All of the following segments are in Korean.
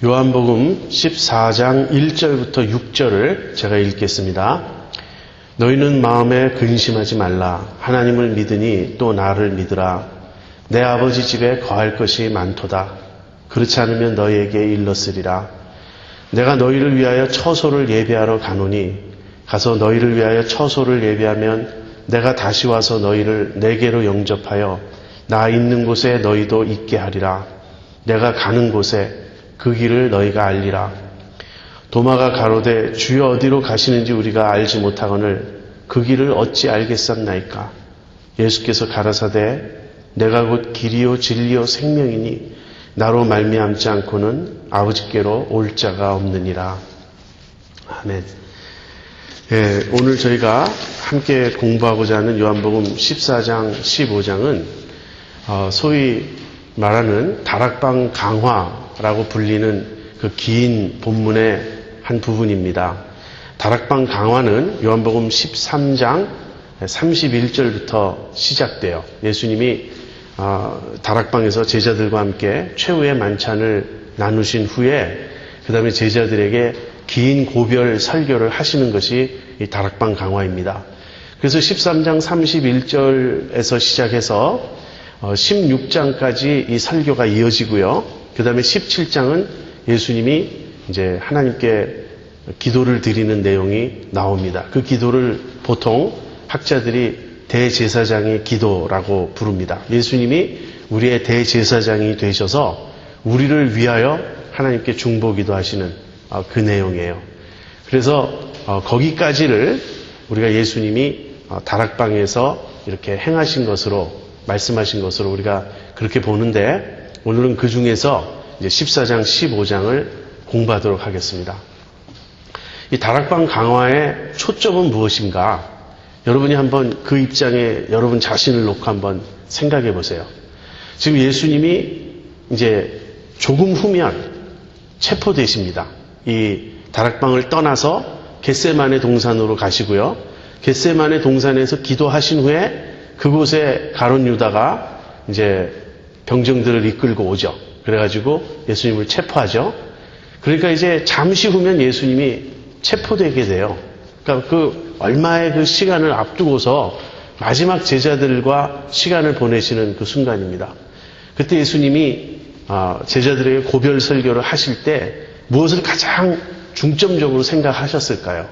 요한복음 14장 1절부터 6절을 제가 읽겠습니다. 너희는 마음에 근심하지 말라. 하나님을 믿으니 또 나를 믿으라. 내 아버지 집에 거할 것이 많도다. 그렇지 않으면 너희에게 일렀으리라. 내가 너희를 위하여 처소를 예배하러 가노니 가서 너희를 위하여 처소를 예배하면 내가 다시 와서 너희를 내게로 영접하여 나 있는 곳에 너희도 있게 하리라. 내가 가는 곳에 그 길을 너희가 알리라. 도마가 가로되 주여 어디로 가시는지 우리가 알지 못하거늘 그 길을 어찌 알겠삼나이까. 예수께서 가라사대 내가 곧 길이요 진리요 생명이니 나로 말미암지 않고는 아버지께로 올 자가 없느니라. 아멘. 예, 오늘 저희가 함께 공부하고자 하는 요한복음 14장 15장은 소위 말하는 다락방 강화라고 불리는 그 긴 본문의 한 부분입니다. 다락방 강화는 요한복음 13장 31절부터 시작돼요. 예수님이 다락방에서 제자들과 함께 최후의 만찬을 나누신 후에 그 다음에 제자들에게 긴 고별 설교를 하시는 것이 이 다락방 강화입니다. 그래서 13장 31절에서 시작해서 16장까지 이 설교가 이어지고요. 그 다음에 17장은 예수님이 이제 하나님께 기도를 드리는 내용이 나옵니다. 그 기도를 보통 학자들이 대제사장의 기도라고 부릅니다. 예수님이 우리의 대제사장이 되셔서 우리를 위하여 하나님께 중보기도 하시는 그 내용이에요. 그래서 거기까지를 우리가 예수님이 다락방에서 이렇게 행하신 것으로 말씀하신 것으로 우리가 그렇게 보는데 오늘은 그 중에서 이제 14장 15장을 공부하도록 하겠습니다. 이 다락방 강화의 초점은 무엇인가? 여러분이 한번 그 입장에 여러분 자신을 놓고 한번 생각해 보세요. 지금 예수님이 이제 조금 후면 체포되십니다. 이 다락방을 떠나서 겟세마네 동산으로 가시고요. 겟세마네 동산에서 기도하신 후에 그곳에 가룟 유다가 이제 병정들을 이끌고 오죠. 그래가지고 예수님을 체포하죠. 그러니까 이제 잠시 후면 예수님이 체포되게 돼요. 그러니까 그 얼마의 그 시간을 앞두고서 마지막 제자들과 시간을 보내시는 그 순간입니다. 그때 예수님이 제자들에게 고별 설교를 하실 때 무엇을 가장 중점적으로 생각하셨을까요?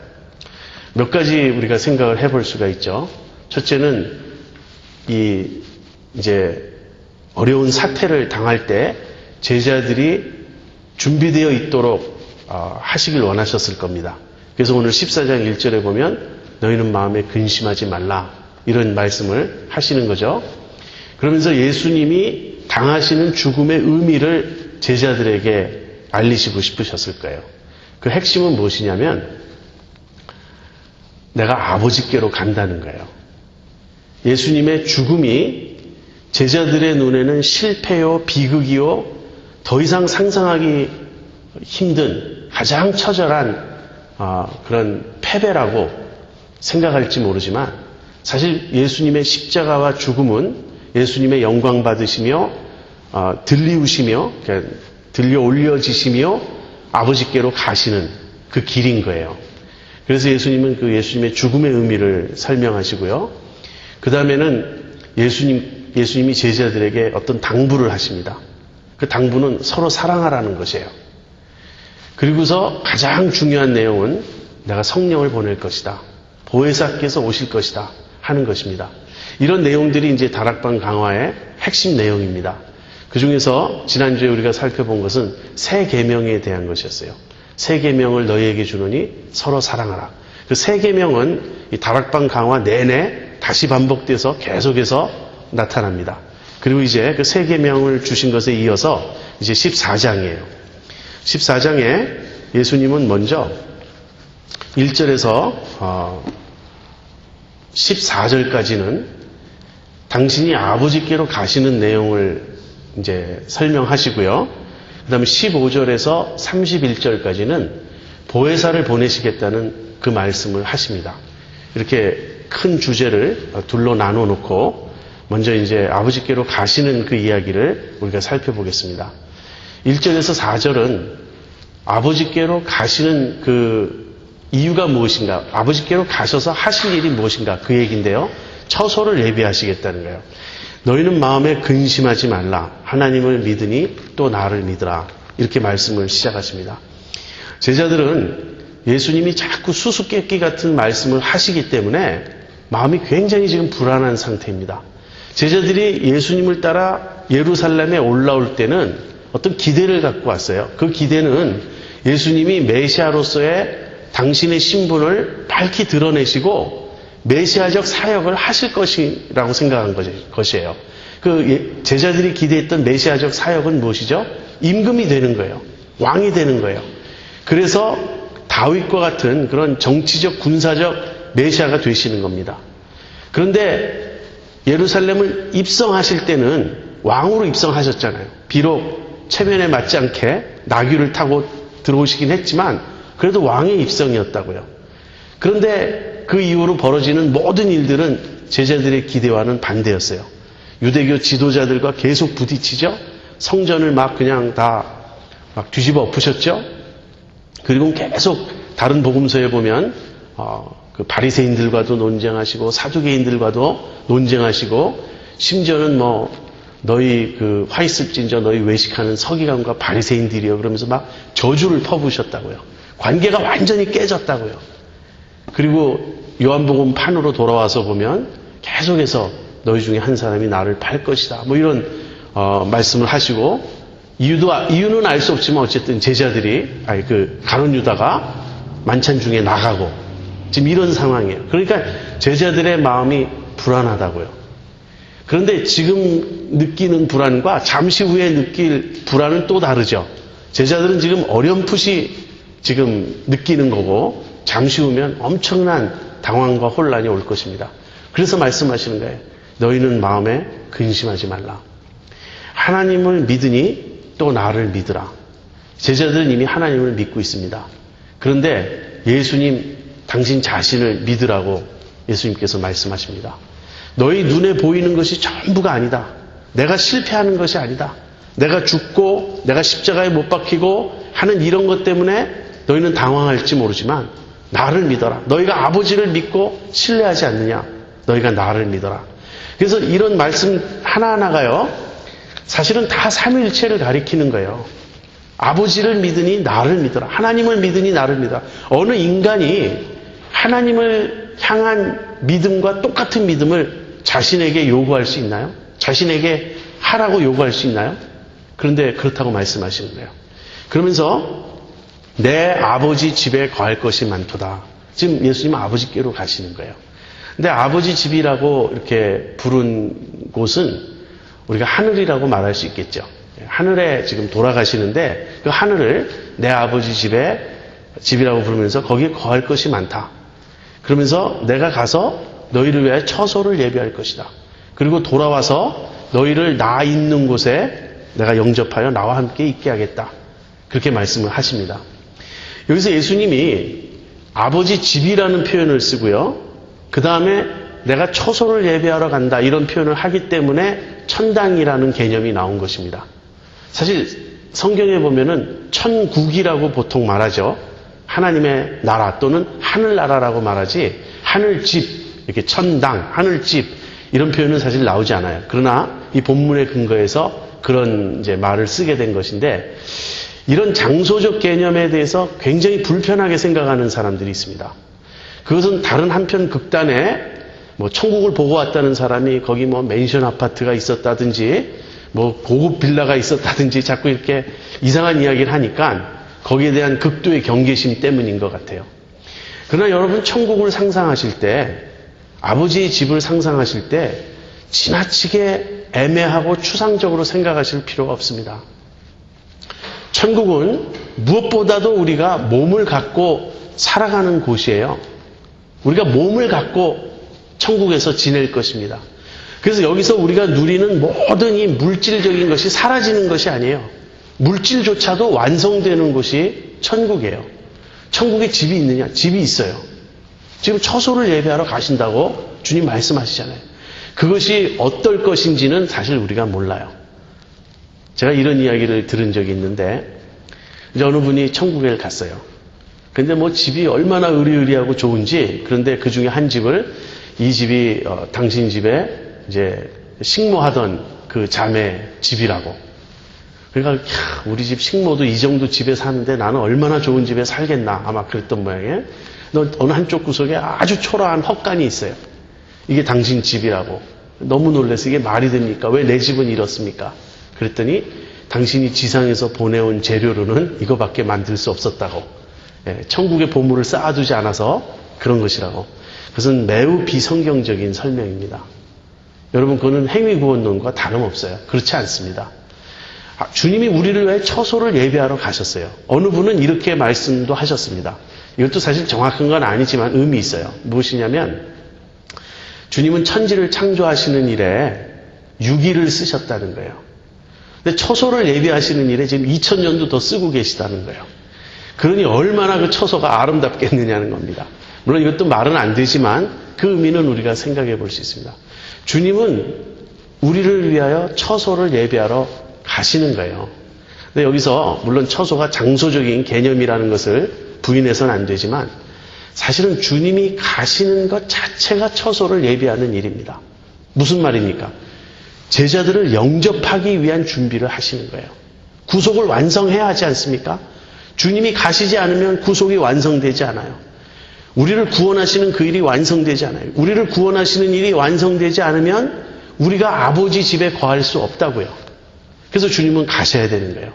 몇 가지 우리가 생각을 해볼 수가 있죠. 첫째는 이제 어려운 사태를 당할 때 제자들이 준비되어 있도록 하시길 원하셨을 겁니다. 그래서 오늘 14장 1절에 보면 너희는 마음에 근심하지 말라 이런 말씀을 하시는 거죠. 그러면서 예수님이 당하시는 죽음의 의미를 제자들에게 알리시고 싶으셨을 거예요. 그 핵심은 무엇이냐면 내가 아버지께로 간다는 거예요. 예수님의 죽음이 제자들의 눈에는 실패요, 비극이요, 더 이상 상상하기 힘든 가장 처절한 그런 패배라고 생각할지 모르지만 사실 예수님의 십자가와 죽음은 예수님의 영광 받으시며 들리우시며 들려 올려지시며 아버지께로 가시는 그 길인 거예요. 그래서 예수님은 그 예수님의 죽음의 의미를 설명하시고요. 그 다음에는 예수님이 제자들에게 어떤 당부를 하십니다. 그 당부는 서로 사랑하라는 것이에요. 그리고서 가장 중요한 내용은 내가 성령을 보낼 것이다. 보혜사께서 오실 것이다. 하는 것입니다. 이런 내용들이 이제 다락방 강화의 핵심 내용입니다. 그 중에서 지난주에 우리가 살펴본 것은 새 계명에 대한 것이었어요. 새 계명을 너희에게 주노니 서로 사랑하라. 그 새 계명은 이 다락방 강화 내내 다시 반복돼서 계속해서 나타납니다. 그리고 이제 그 새 계명을 주신 것에 이어서 이제 14장이에요. 14장에 예수님은 먼저 1절에서 14절까지는 당신이 아버지께로 가시는 내용을 이제 설명하시고요. 그 다음에 15절에서 31절까지는 보혜사를 보내시겠다는 그 말씀을 하십니다. 이렇게 큰 주제를 둘로 나눠 놓고 먼저 이제 아버지께로 가시는 그 이야기를 우리가 살펴보겠습니다. 1절에서 4절은 아버지께로 가시는 그 이유가 무엇인가? 아버지께로 가셔서 하실 일이 무엇인가? 그 얘기인데요. 처소를 예비하시겠다는 거예요. 너희는 마음에 근심하지 말라. 하나님을 믿으니 또 나를 믿으라. 이렇게 말씀을 시작하십니다. 제자들은 예수님이 자꾸 수수께끼 같은 말씀을 하시기 때문에 마음이 굉장히 지금 불안한 상태입니다. 제자들이 예수님을 따라 예루살렘에 올라올 때는 어떤 기대를 갖고 왔어요. 그 기대는 예수님이 메시아로서의 당신의 신분을 밝히 드러내시고 메시아적 사역을 하실 것이라고 생각한 것이에요. 그 제자들이 기대했던 메시아적 사역은 무엇이죠? 임금이 되는 거예요. 왕이 되는 거예요. 그래서 다윗과 같은 그런 정치적 군사적 메시아가 되시는 겁니다. 그런데 예루살렘을 입성하실 때는 왕으로 입성하셨잖아요. 비록 체면에 맞지 않게 나귀를 타고 들어오시긴 했지만 그래도 왕의 입성이었다고요. 그런데 그 이후로 벌어지는 모든 일들은 제자들의 기대와는 반대였어요. 유대교 지도자들과 계속 부딪히죠. 성전을 막 그냥 다 막 뒤집어 엎으셨죠. 그리고 계속 다른 복음서에 보면 그 바리새인들과도 논쟁하시고 사두개인들과도 논쟁하시고 심지어는 뭐 너희 그 화이습진저 너희 외식하는 서기관과 바리새인들이요 그러면서 막 저주를 퍼부으셨다고요. 관계가 완전히 깨졌다고요. 그리고 요한복음 판으로 돌아와서 보면 계속해서 너희 중에 한 사람이 나를 팔 것이다. 뭐 이런 말씀을 하시고 이유는 알 수 없지만 어쨌든 제자들이 그 가룟 유다가 만찬 중에 나가고 지금 이런 상황이에요. 그러니까 제자들의 마음이 불안하다고요. 그런데 지금 느끼는 불안과 잠시 후에 느낄 불안은 또 다르죠. 제자들은 지금 어렴풋이 지금 느끼는 거고 잠시 후면 엄청난 당황과 혼란이 올 것입니다. 그래서 말씀하시는 거예요. 너희는 마음에 근심하지 말라. 하나님을 믿으니 또 나를 믿으라. 제자들은 이미 하나님을 믿고 있습니다. 그런데 예수님 당신 자신을 믿으라고 예수님께서 말씀하십니다. 너희 눈에 보이는 것이 전부가 아니다. 내가 실패하는 것이 아니다. 내가 죽고 내가 십자가에 못 박히고 하는 이런 것 때문에 너희는 당황할지 모르지만 나를 믿어라. 너희가 아버지를 믿고 신뢰하지 않느냐. 너희가 나를 믿어라. 그래서 이런 말씀 하나하나가요. 사실은 다 삼위일체를 가리키는 거예요. 아버지를 믿으니 나를 믿어라. 하나님을 믿으니 나를 믿어라. 어느 인간이 하나님을 향한 믿음과 똑같은 믿음을 자신에게 요구할 수 있나요? 자신에게 하라고 요구할 수 있나요? 그런데 그렇다고 말씀하시는 거예요. 그러면서 내 아버지 집에 거할 것이 많도다. 지금 예수님은 아버지께로 가시는 거예요. 근데 아버지 집이라고 이렇게 부른 곳은 우리가 하늘이라고 말할 수 있겠죠. 하늘에 지금 돌아가시는데 그 하늘을 내 아버지 집이라고 부르면서 거기에 거할 것이 많다. 그러면서 내가 가서 너희를 위해 처소를 예비할 것이다. 그리고 돌아와서 너희를 나 있는 곳에 내가 영접하여 나와 함께 있게 하겠다. 그렇게 말씀을 하십니다. 여기서 예수님이 아버지 집이라는 표현을 쓰고요. 그 다음에 내가 처소를 예배하러 간다 이런 표현을 하기 때문에 천당이라는 개념이 나온 것입니다. 사실 성경에 보면은 천국이라고 보통 말하죠. 하나님의 나라 또는 하늘나라라고 말하지 하늘집 이렇게 천당 하늘집 이런 표현은 사실 나오지 않아요. 그러나 이 본문의 근거에서 그런 이제 말을 쓰게 된 것인데 이런 장소적 개념에 대해서 굉장히 불편하게 생각하는 사람들이 있습니다. 그것은 다른 한편 극단에 뭐 천국을 보고 왔다는 사람이 거기 뭐 맨션 아파트가 있었다든지 뭐 고급 빌라가 있었다든지 자꾸 이렇게 이상한 이야기를 하니까 거기에 대한 극도의 경계심 때문인 것 같아요. 그러나 여러분 천국을 상상하실 때 아버지의 집을 상상하실 때 지나치게 애매하고 추상적으로 생각하실 필요가 없습니다. 천국은 무엇보다도 우리가 몸을 갖고 살아가는 곳이에요. 우리가 몸을 갖고 천국에서 지낼 것입니다. 그래서 여기서 우리가 누리는 모든 이 물질적인 것이 사라지는 것이 아니에요. 물질조차도 완성되는 곳이 천국이에요. 천국에 집이 있느냐? 집이 있어요. 지금 처소를 예배하러 가신다고 주님 말씀하시잖아요. 그것이 어떨 것인지는 사실 우리가 몰라요. 제가 이런 이야기를 들은 적이 있는데 이제 어느 분이 천국에 갔어요. 근데 뭐 집이 얼마나 의리의리하고 좋은지, 그런데 그 중에 한 집을, 이 집이 당신 집에 이제 식모하던 그 자매 집이라고. 그러니까 우리 집 식모도 이 정도 집에 사는데 나는 얼마나 좋은 집에 살겠나, 아마 그랬던 모양이에요. 어느 한쪽 구석에 아주 초라한 헛간이 있어요. 이게 당신 집이라고. 너무 놀라서 이게 말이 됩니까? 왜 내 집은 이렇습니까? 그랬더니 당신이 지상에서 보내온 재료로는 이거밖에 만들 수 없었다고. 천국의 보물을 쌓아두지 않아서 그런 것이라고. 그것은 매우 비성경적인 설명입니다. 여러분, 그거는 행위구원론과 다름없어요. 그렇지 않습니다. 주님이 우리를 위해 처소를 예비하러 가셨어요. 어느 분은 이렇게 말씀도 하셨습니다. 이것도 사실 정확한 건 아니지만 의미 있어요. 무엇이냐면 주님은 천지를 창조하시는 일에 6일을 쓰셨다는 거예요. 근데 처소를 예비하시는 일에 지금 2000년도 더 쓰고 계시다는 거예요. 그러니 얼마나 그 처소가 아름답겠느냐는 겁니다. 물론 이것도 말은 안 되지만 그 의미는 우리가 생각해 볼 수 있습니다. 주님은 우리를 위하여 처소를 예비하러 가시는 거예요. 근데 여기서 물론 처소가 장소적인 개념이라는 것을 부인해서는 안 되지만 사실은 주님이 가시는 것 자체가 처소를 예비하는 일입니다. 무슨 말입니까? 제자들을 영접하기 위한 준비를 하시는 거예요. 구속을 완성해야 하지 않습니까? 주님이 가시지 않으면 구속이 완성되지 않아요. 우리를 구원하시는 그 일이 완성되지 않아요. 우리를 구원하시는 일이 완성되지 않으면 우리가 아버지 집에 거할 수 없다고요. 그래서 주님은 가셔야 되는 거예요.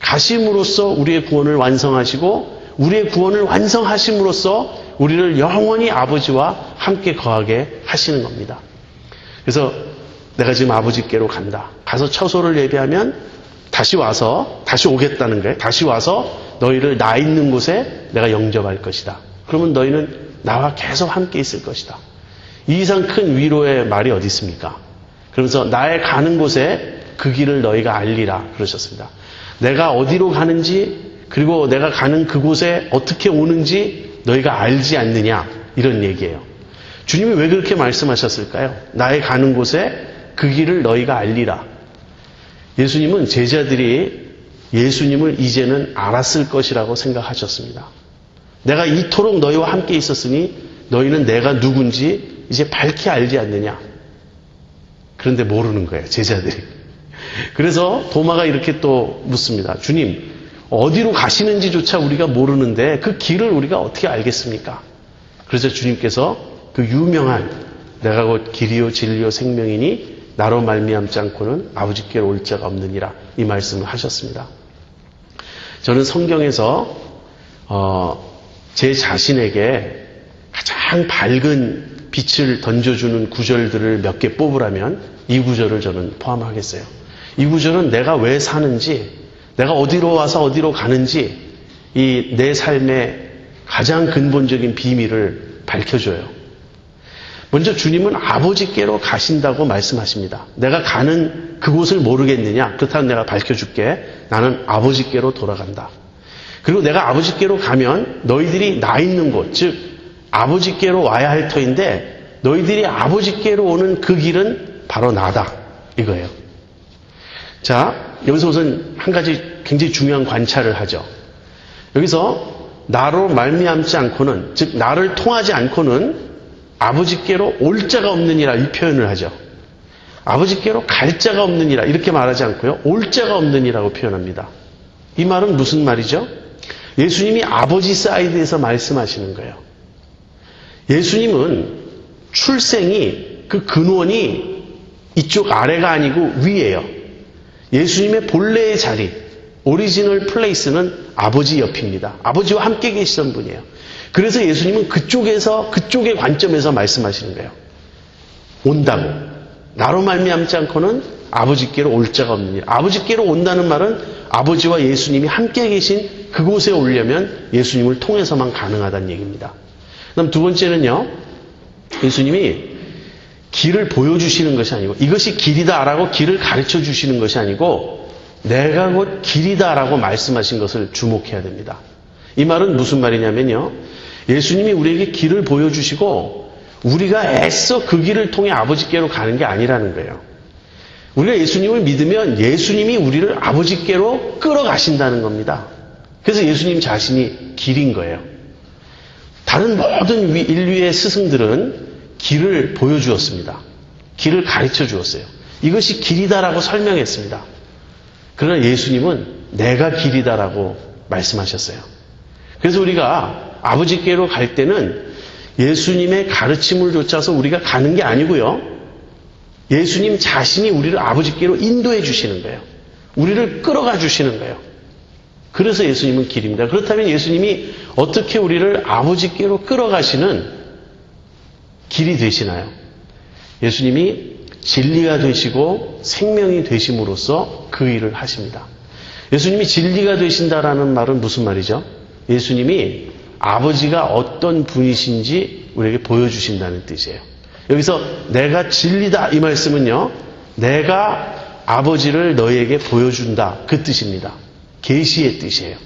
가심으로써 우리의 구원을 완성하시고 우리의 구원을 완성하심으로써 우리를 영원히 아버지와 함께 거하게 하시는 겁니다. 그래서 내가 지금 아버지께로 간다. 가서 처소를 예비하면 다시 오겠다는 거예요. 다시 와서 너희를 나 있는 곳에 내가 영접할 것이다. 그러면 너희는 나와 계속 함께 있을 것이다. 이 이상 큰 위로의 말이 어디 있습니까? 그러면서 나의 가는 곳에 그 길을 너희가 알리라 그러셨습니다. 내가 어디로 가는지 그리고 내가 가는 그곳에 어떻게 오는지 너희가 알지 않느냐, 이런 얘기예요. 주님이 왜 그렇게 말씀하셨을까요? 나의 가는 곳에 그 길을 너희가 알리라. 예수님은 제자들이 예수님을 이제는 알았을 것이라고 생각하셨습니다. 내가 이토록 너희와 함께 있었으니 너희는 내가 누군지 이제 밝히 알지 않느냐. 그런데 모르는 거예요, 제자들이. 그래서 도마가 이렇게 또 묻습니다. 주님, 어디로 가시는지조차 우리가 모르는데 그 길을 우리가 어떻게 알겠습니까? 그래서 주님께서 그 유명한 내가 곧 길이요 진리요 생명이니 나로 말미암지 않고는 아버지께로 올 자가 없느니라, 이 말씀을 하셨습니다. 저는 성경에서 제 자신에게 가장 밝은 빛을 던져주는 구절들을 몇 개 뽑으라면 이 구절을 저는 포함하겠어요. 이 구절은 내가 왜 사는지, 내가 어디로 와서 어디로 가는지 이 내 삶의 가장 근본적인 비밀을 밝혀줘요. 먼저 주님은 아버지께로 가신다고 말씀하십니다. 내가 가는 그곳을 모르겠느냐? 그렇다면 내가 밝혀줄게. 나는 아버지께로 돌아간다. 그리고 내가 아버지께로 가면 너희들이 나 있는 곳, 즉 아버지께로 와야 할 터인데 너희들이 아버지께로 오는 그 길은 바로 나다, 이거예요. 자, 여기서 우선 한 가지 굉장히 중요한 관찰을 하죠. 여기서 나로 말미암지 않고는, 즉 나를 통하지 않고는 아버지께로 올 자가 없느니라, 이 표현을 하죠. 아버지께로 갈 자가 없느니라 이렇게 말하지 않고요, 올 자가 없느니라고 표현합니다. 이 말은 무슨 말이죠? 예수님이 아버지 사이드에서 말씀하시는 거예요. 예수님은 출생이, 그 근원이 이쪽 아래가 아니고 위예요. 예수님의 본래의 자리, 오리지널 플레이스는 아버지 옆입니다. 아버지와 함께 계시던 분이에요. 그래서 예수님은 그쪽의 관점에서 말씀하시는 거예요. 온다고. 나로 말미암지 않고는 아버지께로 올 자가 없느니라. 아버지께로 온다는 말은 아버지와 예수님이 함께 계신 그곳에 오려면 예수님을 통해서만 가능하다는 얘기입니다. 그다음 두 번째는요, 예수님이 길을 보여주시는 것이 아니고, 이것이 길이다라고 길을 가르쳐 주시는 것이 아니고, 내가 곧 길이다라고 말씀하신 것을 주목해야 됩니다. 이 말은 무슨 말이냐면요, 예수님이 우리에게 길을 보여주시고 우리가 애써 그 길을 통해 아버지께로 가는 게 아니라는 거예요. 우리가 예수님을 믿으면 예수님이 우리를 아버지께로 끌어가신다는 겁니다. 그래서 예수님 자신이 길인 거예요. 다른 모든 인류의 스승들은 길을 보여주었습니다. 길을 가르쳐 주었어요. 이것이 길이다라고 설명했습니다. 그러나 예수님은 내가 길이다라고 말씀하셨어요. 그래서 우리가 아버지께로 갈 때는 예수님의 가르침을 쫓아서 우리가 가는 게 아니고요. 예수님 자신이 우리를 아버지께로 인도해 주시는 거예요. 우리를 끌어가 주시는 거예요. 그래서 예수님은 길입니다. 그렇다면 예수님이 어떻게 우리를 아버지께로 끌어가시는 길이 되시나요? 예수님이 진리가 되시고 생명이 되심으로써 그 일을 하십니다. 예수님이 진리가 되신다라는 말은 무슨 말이죠? 예수님이 아버지가 어떤 분이신지 우리에게 보여주신다는 뜻이에요. 여기서 내가 진리다 이 말씀은요, 내가 아버지를 너희에게 보여준다 그 뜻입니다. 계시의 뜻이에요.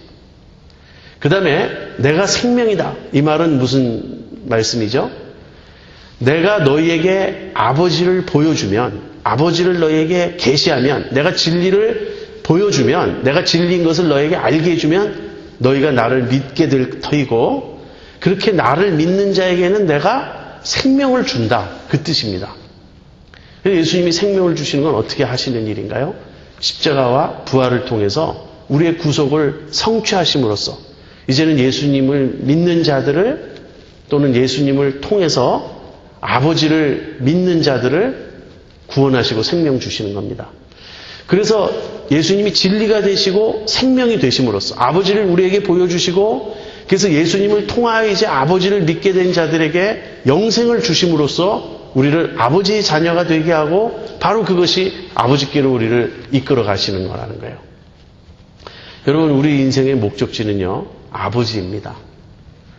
그 다음에 내가 생명이다 이 말은 무슨 말씀이죠? 내가 너희에게 아버지를 보여주면, 아버지를 너희에게 계시하면, 내가 진리를 보여주면, 내가 진리인 것을 너희에게 알게 해주면 너희가 나를 믿게 될 터이고, 그렇게 나를 믿는 자에게는 내가 생명을 준다 그 뜻입니다. 예수님이 생명을 주시는 건 어떻게 하시는 일인가요? 십자가와 부활을 통해서 우리의 구속을 성취하심으로써 이제는 예수님을 믿는 자들을, 또는 예수님을 통해서 아버지를 믿는 자들을 구원하시고 생명 주시는 겁니다. 그래서 예수님이 진리가 되시고 생명이 되심으로써 아버지를 우리에게 보여주시고, 그래서 예수님을 통하여 이제 아버지를 믿게 된 자들에게 영생을 주심으로써 우리를 아버지의 자녀가 되게 하고, 바로 그것이 아버지께로 우리를 이끌어 가시는 거라는 거예요. 여러분, 우리 인생의 목적지는요, 아버지입니다.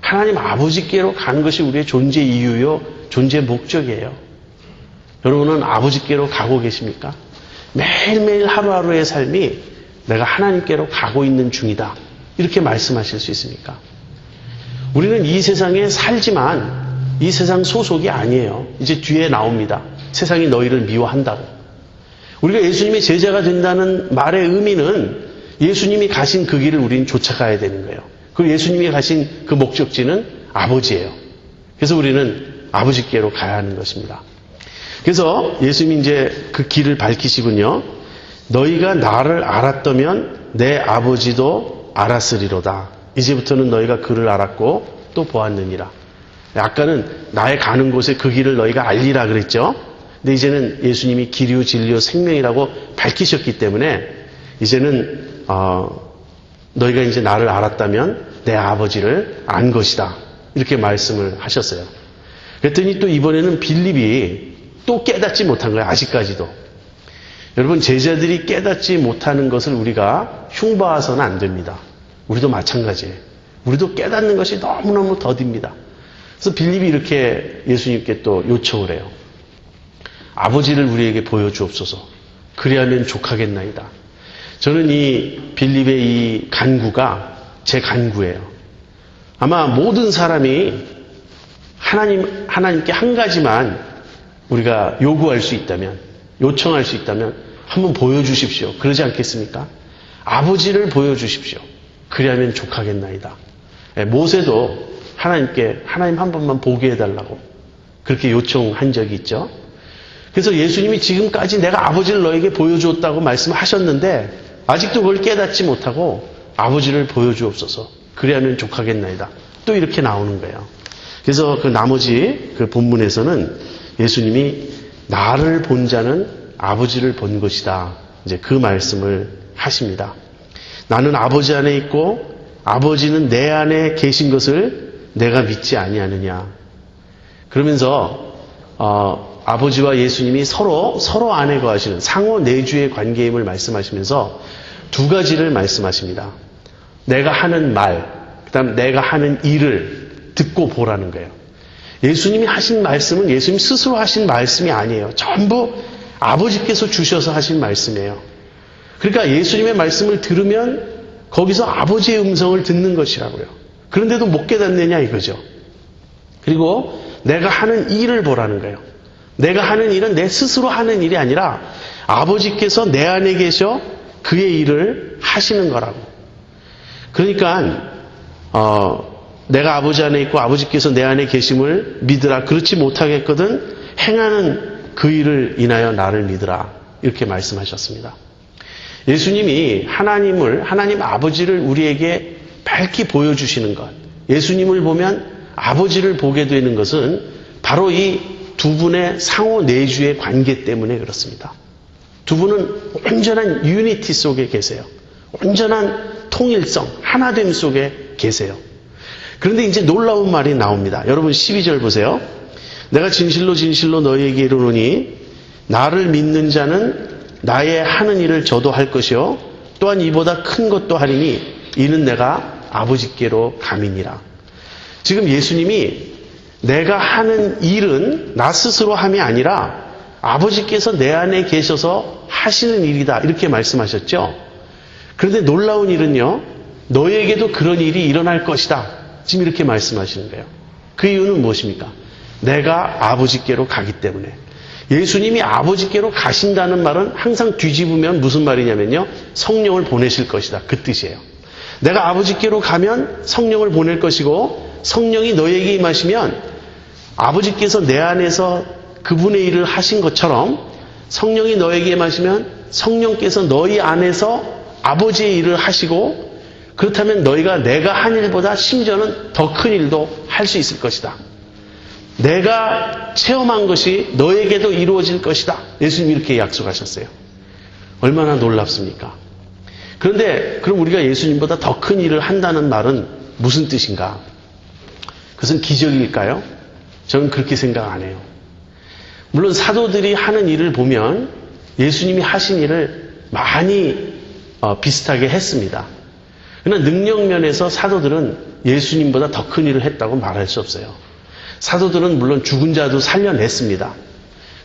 하나님 아버지께로 가는 것이 우리의 존재 이유요, 존재 목적이에요. 여러분은 아버지께로 가고 계십니까? 매일매일 하루하루의 삶이 내가 하나님께로 가고 있는 중이다, 이렇게 말씀하실 수 있습니까? 우리는 이 세상에 살지만 이 세상 소속이 아니에요. 이제 뒤에 나옵니다. 세상이 너희를 미워한다고. 우리가 예수님의 제자가 된다는 말의 의미는 예수님이 가신 그 길을 우리는 쫓아가야 되는 거예요. 그리고 예수님이 가신 그 목적지는 아버지예요. 그래서 우리는 아버지께로 가야 하는 것입니다. 그래서 예수님이 이제 그 길을 밝히시군요. 너희가 나를 알았다면 내 아버지도 알았으리로다. 이제부터는 너희가 그를 알았고 또 보았느니라. 아까는 나의 가는 곳에 그 길을 너희가 알리라 그랬죠. 근데 이제는 예수님이 길이요 진리요 생명이라고 밝히셨기 때문에 이제는 너희가 이제 나를 알았다면 내 아버지를 안 것이다, 이렇게 말씀을 하셨어요. 그랬더니 또 이번에는 빌립이 또 깨닫지 못한 거예요. 아직까지도. 여러분, 제자들이 깨닫지 못하는 것을 우리가 흉봐서는 안 됩니다. 우리도 마찬가지예요. 우리도 깨닫는 것이 너무너무 더딥니다. 그래서 빌립이 이렇게 예수님께 또 요청을 해요. 아버지를 우리에게 보여주옵소서. 그리하면 족하겠나이다. 저는 이 빌립의 이 간구가 제 간구예요. 아마 모든 사람이 하나님께 한 가지만 우리가 요구할 수 있다면, 요청할 수 있다면 한번 보여주십시오. 그러지 않겠습니까? 아버지를 보여주십시오. 그리하면 족하겠나이다. 모세도 하나님께 하나님 한 번만 보게 해달라고 그렇게 요청한 적이 있죠. 그래서 예수님이 지금까지 내가 아버지를 너에게 보여주었다고 말씀하셨는데 아직도 그걸 깨닫지 못하고 아버지를 보여주옵소서. 그리하면 족하겠나이다. 또 이렇게 나오는 거예요. 그래서 그 나머지 그 본문에서는 예수님이 나를 본 자는 아버지를 본 것이다, 이제 그 말씀을 하십니다. 나는 아버지 안에 있고 아버지는 내 안에 계신 것을 내가 믿지 아니하느냐. 그러면서 아버지와 예수님이 서로 안에 거하시는 상호 내주의 관계임을 말씀하시면서 두 가지를 말씀하십니다. 내가 하는 말, 그다음 내가 하는 일을 듣고 보라는 거예요. 예수님이 하신 말씀은 예수님 스스로 하신 말씀이 아니에요. 전부 아버지께서 주셔서 하신 말씀이에요. 그러니까 예수님의 말씀을 들으면 거기서 아버지의 음성을 듣는 것이라고요. 그런데도 못 깨닫느냐 이거죠. 그리고 내가 하는 일을 보라는 거예요. 내가 하는 일은 내 스스로 하는 일이 아니라 아버지께서 내 안에 계셔 그의 일을 하시는 거라고. 그러니까 내가 아버지 안에 있고 아버지께서 내 안에 계심을 믿으라. 그렇지 못하겠거든 행하는 그 일을 인하여 나를 믿으라. 이렇게 말씀하셨습니다. 예수님이 하나님 아버지를 우리에게 밝히 보여주시는 것, 예수님을 보면 아버지를 보게 되는 것은 바로 이 두 분의 상호 내주의 관계 때문에 그렇습니다. 두 분은 온전한 유니티 속에 계세요. 온전한 통일성, 하나됨 속에 계세요. 그런데 이제 놀라운 말이 나옵니다. 여러분 12절 보세요. 내가 진실로 진실로 너희에게 이르노니 나를 믿는 자는 나의 하는 일을 저도 할 것이요 또한 이보다 큰 것도 하리니 이는 내가 아버지께로 감이니라. 지금 예수님이 내가 하는 일은 나 스스로 함이 아니라 아버지께서 내 안에 계셔서 하시는 일이다. 이렇게 말씀하셨죠. 그런데 놀라운 일은요, 너에게도 그런 일이 일어날 것이다. 지금 이렇게 말씀하시는 거예요. 그 이유는 무엇입니까? 내가 아버지께로 가기 때문에. 예수님이 아버지께로 가신다는 말은 항상 뒤집으면 무슨 말이냐면요, 성령을 보내실 것이다. 그 뜻이에요. 내가 아버지께로 가면 성령을 보낼 것이고 성령이 너에게 임하시면 아버지께서 내 안에서 그분의 일을 하신 것처럼 성령이 너에게 임하시면 성령께서 너희 안에서 아버지의 일을 하시고 그렇다면 너희가 내가 한 일보다 심지어는 더 큰 일도 할 수 있을 것이다. 내가 체험한 것이 너에게도 이루어질 것이다. 예수님이 이렇게 약속하셨어요. 얼마나 놀랍습니까? 그런데 그럼 우리가 예수님보다 더 큰 일을 한다는 말은 무슨 뜻인가? 그것은 기적일까요? 저는 그렇게 생각 안 해요. 물론 사도들이 하는 일을 보면 예수님이 하신 일을 많이 비슷하게 했습니다. 그러나 능력 면에서 사도들은 예수님보다 더 큰 일을 했다고 말할 수 없어요. 사도들은 물론 죽은 자도 살려냈습니다.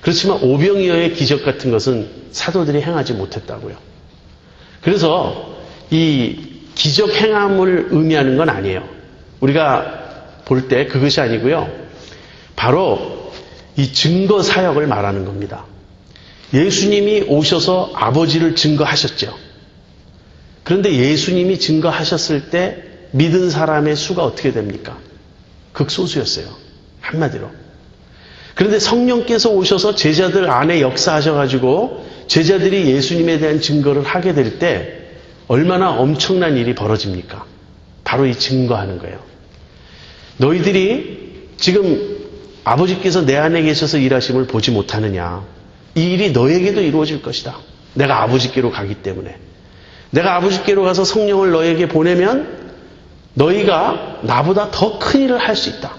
그렇지만 오병이어의 기적 같은 것은 사도들이 행하지 못했다고요. 그래서 이 기적 행함을 의미하는 건 아니에요. 우리가 볼 때 그것이 아니고요. 바로 이 증거 사역을 말하는 겁니다. 예수님이 오셔서 아버지를 증거하셨죠. 그런데 예수님이 증거하셨을 때 믿은 사람의 수가 어떻게 됩니까? 극소수였어요. 한마디로. 그런데 성령께서 오셔서 제자들 안에 역사하셔가지고 제자들이 예수님에 대한 증거를 하게 될 때 얼마나 엄청난 일이 벌어집니까? 바로 이 증거하는 거예요. 너희들이 지금 아버지께서 내 안에 계셔서 일하심을 보지 못하느냐. 이 일이 너에게도 이루어질 것이다. 내가 아버지께로 가기 때문에. 내가 아버지께로 가서 성령을 너에게 보내면 너희가 나보다 더 큰 일을 할 수 있다.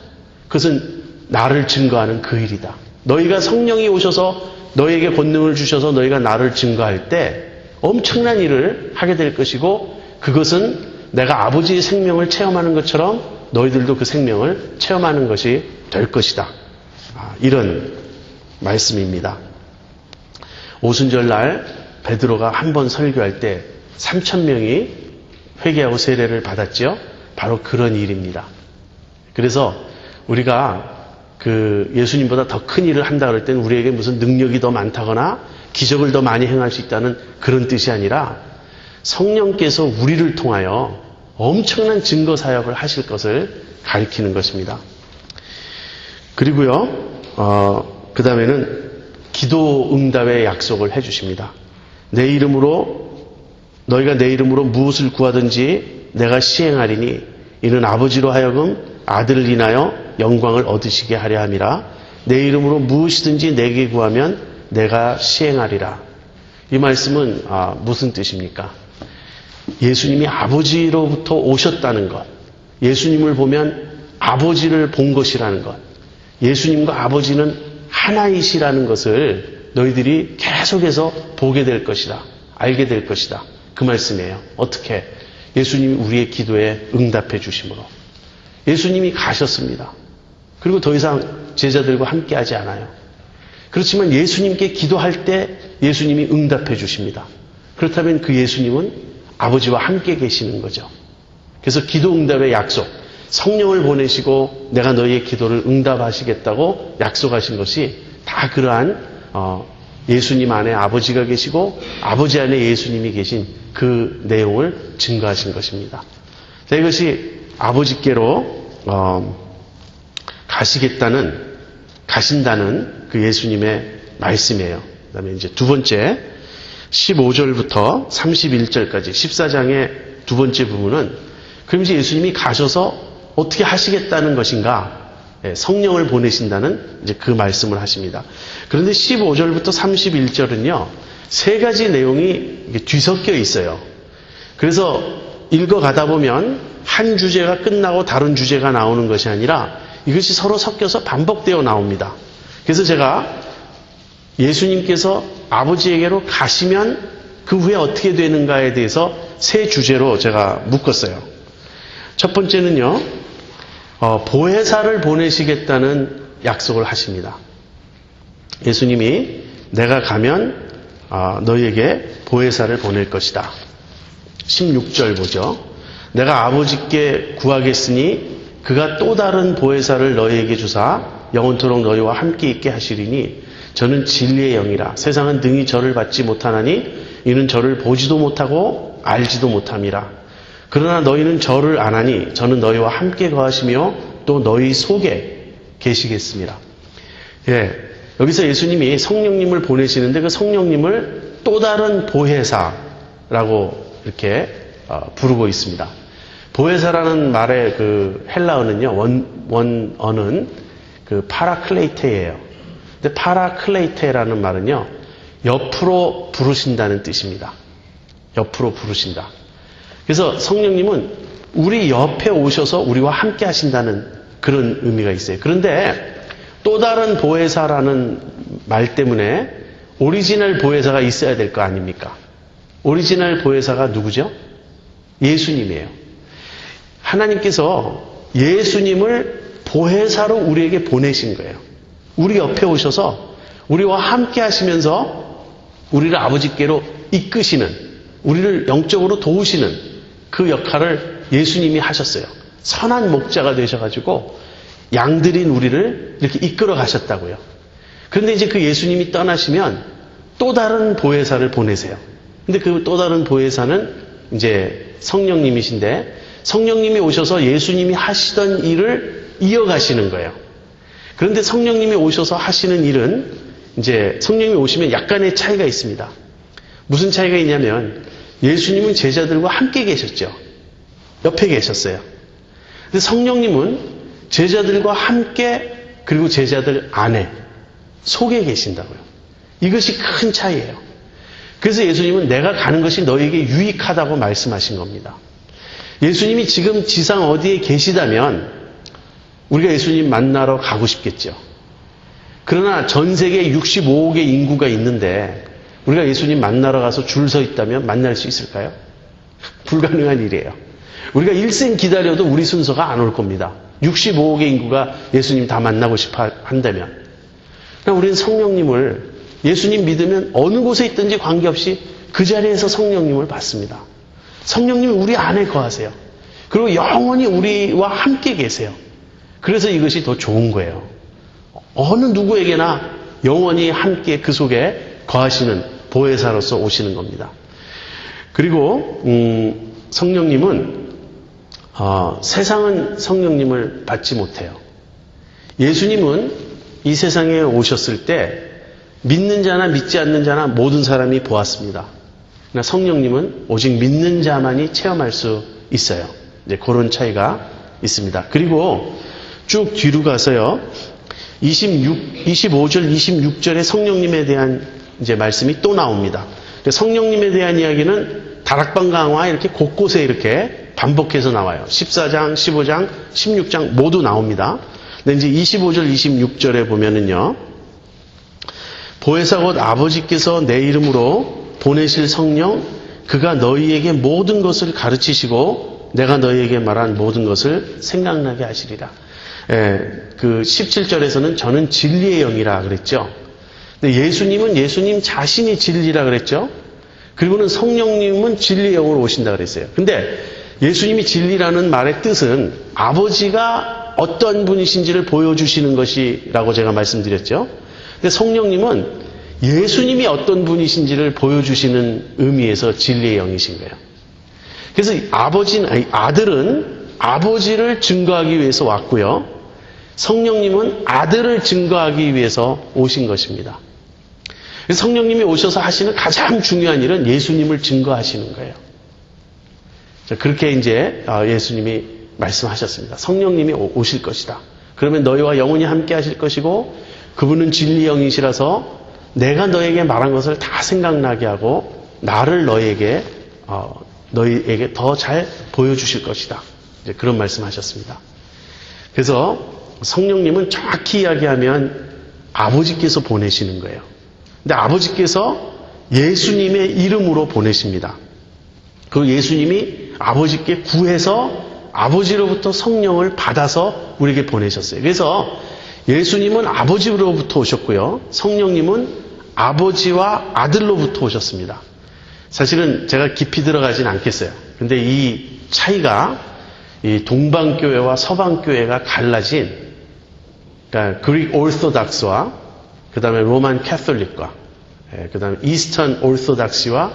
그것은 나를 증거하는 그 일이다. 너희가 성령이 오셔서 너에게 권능을 주셔서 너희가 나를 증거할 때 엄청난 일을 하게 될 것이고 그것은 내가 아버지의 생명을 체험하는 것처럼 너희들도 그 생명을 체험하는 것이 될 것이다. 이런 말씀입니다. 오순절날 베드로가 한 번 설교할 때 3,000명이 회개하고 세례를 받았죠. 바로 그런 일입니다. 그래서 우리가 그 예수님보다 더 큰 일을 한다 그럴 때는 우리에게 무슨 능력이 더 많다거나 기적을 더 많이 행할 수 있다는 그런 뜻이 아니라 성령께서 우리를 통하여 엄청난 증거 사역을 하실 것을 가리키는 것입니다. 그리고요, 그 다음에는 기도 응답의 약속을 해주십니다. 너희가 내 이름으로 무엇을 구하든지 내가 시행하리니 이는 아버지로 하여금 아들을 인하여 영광을 얻으시게 하려 함이라. 내 이름으로 무엇이든지 내게 구하면 내가 시행하리라. 이 말씀은 무슨 뜻입니까? 예수님이 아버지로부터 오셨다는 것, 예수님을 보면 아버지를 본 것이라는 것, 예수님과 아버지는 하나이시라는 것을 너희들이 계속해서 보게 될 것이다. 알게 될 것이다. 그 말씀이에요. 어떻게? 예수님이 우리의 기도에 응답해 주심으로. 예수님이 가셨습니다. 그리고 더 이상 제자들과 함께 하지 않아요. 그렇지만 예수님께 기도할 때 예수님이 응답해 주십니다. 그렇다면 그 예수님은 아버지와 함께 계시는 거죠. 그래서 기도 응답의 약속, 성령을 보내시고 내가 너희의 기도를 응답하시겠다고 약속하신 것이 다 그러한 예수님 안에 아버지가 계시고 아버지 안에 예수님이 계신 그 내용을 증거하신 것입니다. 자, 이것이 아버지께로 가신다는 그 예수님의 말씀이에요. 그 다음에 이제 두 번째 15절부터 31절까지 14장의 두 번째 부분은 그럼 이제 예수님이 가셔서 어떻게 하시겠다는 것인가? 성령을 보내신다는 이제 그 말씀을 하십니다. 그런데 15절부터 31절은요, 세 가지 내용이 뒤섞여 있어요. 그래서 읽어가다 보면 한 주제가 끝나고 다른 주제가 나오는 것이 아니라 이것이 서로 섞여서 반복되어 나옵니다. 그래서 제가 예수님께서 아버지에게로 가시면 그 후에 어떻게 되는가에 대해서 세 주제로 제가 묶었어요. 첫 번째는요, 보혜사를 보내시겠다는 약속을 하십니다. 예수님이 내가 가면 너희에게 보혜사를 보낼 것이다. 16절 보죠. 내가 아버지께 구하겠으니 그가 또 다른 보혜사를 너희에게 주사 영원토록 너희와 함께 있게 하시리니 저는 진리의 영이라. 세상은 능히 저를 받지 못하나니 이는 저를 보지도 못하고 알지도 못함이라. 그러나 너희는 저를 아나니 저는 너희와 함께 거하시며 또 너희 속에 계시겠습니다. 예, 여기서 예수님이 성령님을 보내시는데 그 성령님을 또 다른 보혜사라고 이렇게 부르고 있습니다. 보혜사라는 말의 그 헬라어는요, 원어는 그 파라클레이테예요. 근데 파라클레이테라는 말은요, 옆으로 부르신다는 뜻입니다. 옆으로 부르신다. 그래서 성령님은 우리 옆에 오셔서 우리와 함께 하신다는 그런 의미가 있어요. 그런데 또 다른 보혜사라는 말 때문에 오리지널 보혜사가 있어야 될 거 아닙니까? 오리지널 보혜사가 누구죠? 예수님이에요. 하나님께서 예수님을 보혜사로 우리에게 보내신 거예요. 우리 옆에 오셔서 우리와 함께 하시면서 우리를 아버지께로 이끄시는, 우리를 영적으로 도우시는 그 역할을 예수님이 하셨어요. 선한 목자가 되셔가지고 양들인 우리를 이렇게 이끌어 가셨다고요. 그런데 이제 그 예수님이 떠나시면 또 다른 보혜사를 보내세요. 근데 그 또 다른 보혜사는 이제 성령님이신데 성령님이 오셔서 예수님이 하시던 일을 이어가시는 거예요. 그런데 성령님이 오셔서 하시는 일은 이제 성령님이 오시면 약간의 차이가 있습니다. 무슨 차이가 있냐면 예수님은 제자들과 함께 계셨죠. 옆에 계셨어요. 근데 성령님은 제자들과 함께 그리고 제자들 안에 속에 계신다고요. 이것이 큰 차이예요. 그래서 예수님은 내가 가는 것이 너에게 유익하다고 말씀하신 겁니다. 예수님이 지금 지상 어디에 계시다면 우리가 예수님 만나러 가고 싶겠죠. 그러나 전 세계 65억의 인구가 있는데 우리가 예수님 만나러 가서 줄 서 있다면 만날 수 있을까요? 불가능한 일이에요. 우리가 일생 기다려도 우리 순서가 안 올 겁니다. 65억의 인구가 예수님 다 만나고 싶어 한다면. 그러나 우리는 성령님을 예수님 믿으면 어느 곳에 있든지 관계없이 그 자리에서 성령님을 받습니다. 성령님이 우리 안에 거하세요. 그리고 영원히 우리와 함께 계세요. 그래서 이것이 더 좋은 거예요. 어느 누구에게나 영원히 함께 그 속에 거하시는 보혜사로서 오시는 겁니다. 그리고 성령님은 세상은 성령님을 받지 못해요. 예수님은 이 세상에 오셨을 때 믿는 자나 믿지 않는 자나 모든 사람이 보았습니다. 그러나 성령님은 오직 믿는 자만이 체험할 수 있어요. 이제 그런 차이가 있습니다. 그리고 쭉 뒤로 가서요. 25절, 26절에 성령님에 대한 이제 말씀이 또 나옵니다. 성령님에 대한 이야기는 다락방 강화 이렇게 곳곳에 이렇게 반복해서 나와요. 14장, 15장, 16장 모두 나옵니다. 근데 이제 25절, 26절에 보면은요. 보혜사 곧 아버지께서 내 이름으로 보내실 성령, 그가 너희에게 모든 것을 가르치시고 내가 너희에게 말한 모든 것을 생각나게 하시리라. 그 17절에서는 저는 진리의 영이라 그랬죠. 근데 예수님은 예수님 자신이 진리라 그랬죠. 그리고는 성령님은 진리의 영으로 오신다 그랬어요. 근데 예수님이 진리라는 말의 뜻은 아버지가 어떤 분이신지를 보여주시는 것이라고 제가 말씀드렸죠. 근데 성령님은 예수님이 어떤 분이신지를 보여주시는 의미에서 진리의 영이신 거예요. 그래서 아들은 아버지를 증거하기 위해서 왔고요. 성령님은 아들을 증거하기 위해서 오신 것입니다. 그래서 성령님이 오셔서 하시는 가장 중요한 일은 예수님을 증거하시는 거예요. 그렇게 이제 예수님이 말씀하셨습니다. 성령님이 오실 것이다. 그러면 너희와 영원히 함께 하실 것이고 그분은 진리 영이시라서 내가 너에게 말한 것을 다 생각나게 하고 나를 너희에게 더 잘 보여주실 것이다. 이제 그런 말씀하셨습니다. 그래서 성령님은 정확히 이야기하면 아버지께서 보내시는 거예요. 근데 아버지께서 예수님의 이름으로 보내십니다. 그 예수님이 아버지께 구해서 아버지로부터 성령을 받아서 우리에게 보내셨어요. 그래서 예수님은 아버지로부터 오셨고요. 성령님은 아버지와 아들로부터 오셨습니다. 사실은 제가 깊이 들어가진 않겠어요. 근데 이 차이가 이 동방교회와 서방교회가 갈라진 그러니까 그릭 오르소닥스와 그 다음에 로만 캐톨릭과 그 다음에 이스턴 오르소닥스와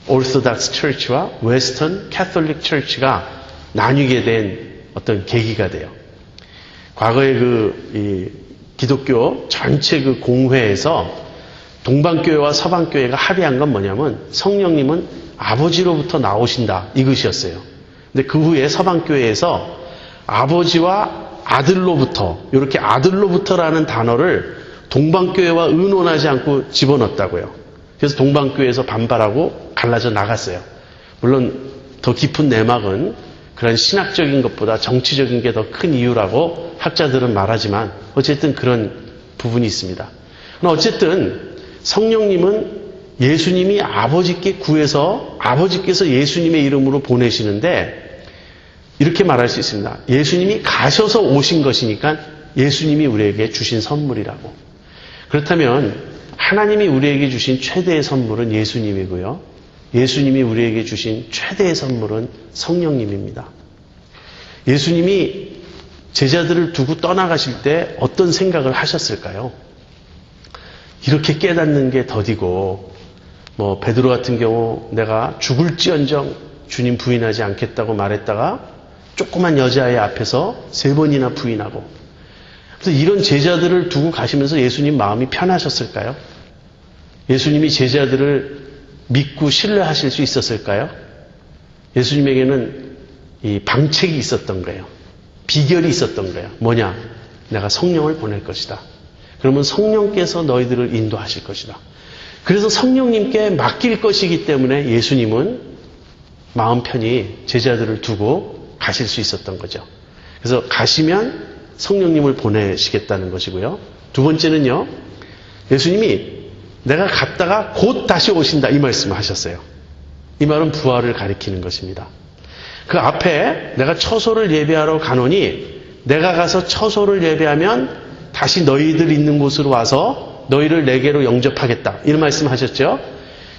오르소닥스 처치와 웨스턴 캐톨릭 처치가 나뉘게 된 어떤 계기가 돼요. 과거에 이 기독교 전체 그 공회에서 동방교회와 서방교회가 합의한 건 뭐냐면 성령님은 아버지로부터 나오신다 이것이었어요. 근데 그 후에 서방교회에서 아버지와 아들로부터 이렇게 아들로부터라는 단어를 동방교회와 의논하지 않고 집어넣었다고요. 그래서 동방교회에서 반발하고 갈라져 나갔어요. 물론 더 깊은 내막은 그런 신학적인 것보다 정치적인 게 더 큰 이유라고 학자들은 말하지만 어쨌든 그런 부분이 있습니다. 어쨌든 성령님은 예수님이 아버지께 구해서 아버지께서 예수님의 이름으로 보내시는데 이렇게 말할 수 있습니다. 예수님이 가셔서 오신 것이니까 예수님이 우리에게 주신 선물이라고. 그렇다면 하나님이 우리에게 주신 최대의 선물은 예수님이고요. 예수님이 우리에게 주신 최대의 선물은 성령님입니다. 예수님이 제자들을 두고 떠나가실 때 어떤 생각을 하셨을까요? 이렇게 깨닫는 게 더디고 베드로 같은 경우 내가 죽을지언정 주님 부인하지 않겠다고 말했다가 조그만 여자아이 앞에서 3번이나 부인하고 그래서 이런 제자들을 두고 가시면서 예수님 마음이 편하셨을까요? 예수님이 제자들을 믿고 신뢰하실 수 있었을까요? 예수님에게는 이 방책이 있었던 거예요. 비결이 있었던 거예요. 뭐냐? 내가 성령을 보낼 것이다. 그러면 성령께서 너희들을 인도하실 것이다. 그래서 성령님께 맡길 것이기 때문에 예수님은 마음 편히 제자들을 두고 가실 수 있었던 거죠. 그래서 가시면 성령님을 보내시겠다는 것이고요. 두 번째는요. 예수님이 내가 갔다가 곧 다시 오신다 이 말씀을 하셨어요. 이 말은 부활을 가리키는 것입니다. 그 앞에 내가 처소를 예배하러 가노니 내가 가서 처소를 예배하면 다시 너희들 있는 곳으로 와서 너희를 내게로 영접하겠다. 이런 말씀 하셨죠.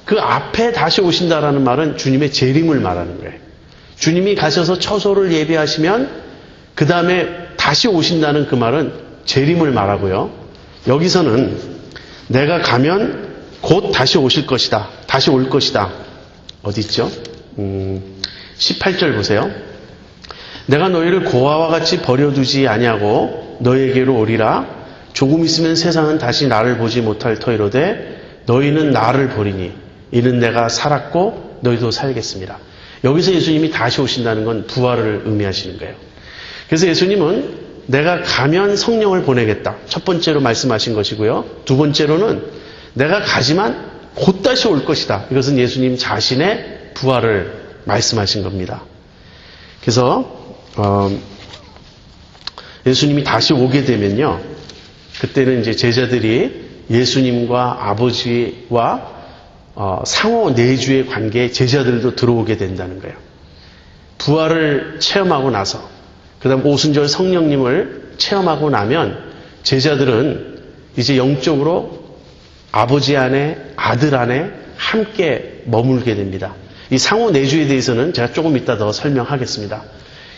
그 앞에 다시 오신다라는 말은 주님의 재림을 말하는 거예요. 주님이 가셔서 처소를 예배하시면 그 다음에 다시 오신다는 그 말은 재림을 말하고요. 여기서는 내가 가면 곧 다시 오실 것이다. 다시 올 것이다. 어디 있죠? 18절 보세요. 내가 너희를 고아와 같이 버려두지 아니하고 너희에게로 오리라. 조금 있으면 세상은 다시 나를 보지 못할 터이로되 너희는 나를 보리니 이는 내가 살았고 너희도 살겠습니다. 여기서 예수님이 다시 오신다는 건 부활을 의미하시는 거예요. 그래서 예수님은 내가 가면 성령을 보내겠다. 첫 번째로 말씀하신 것이고요. 두 번째로는 내가 가지만 곧 다시 올 것이다. 이것은 예수님 자신의 부활을 말씀하신 겁니다. 그래서 예수님이 다시 오게 되면요. 그때는 이제 제자들이 예수님과 아버지와 상호 내주의 관계에 제자들도 들어오게 된다는 거예요. 부활을 체험하고 나서 그 다음 오순절 성령님을 체험하고 나면 제자들은 이제 영적으로 아버지 안에 아들 안에 함께 머물게 됩니다. 이 상호 내주에 대해서는 제가 조금 이따 더 설명하겠습니다.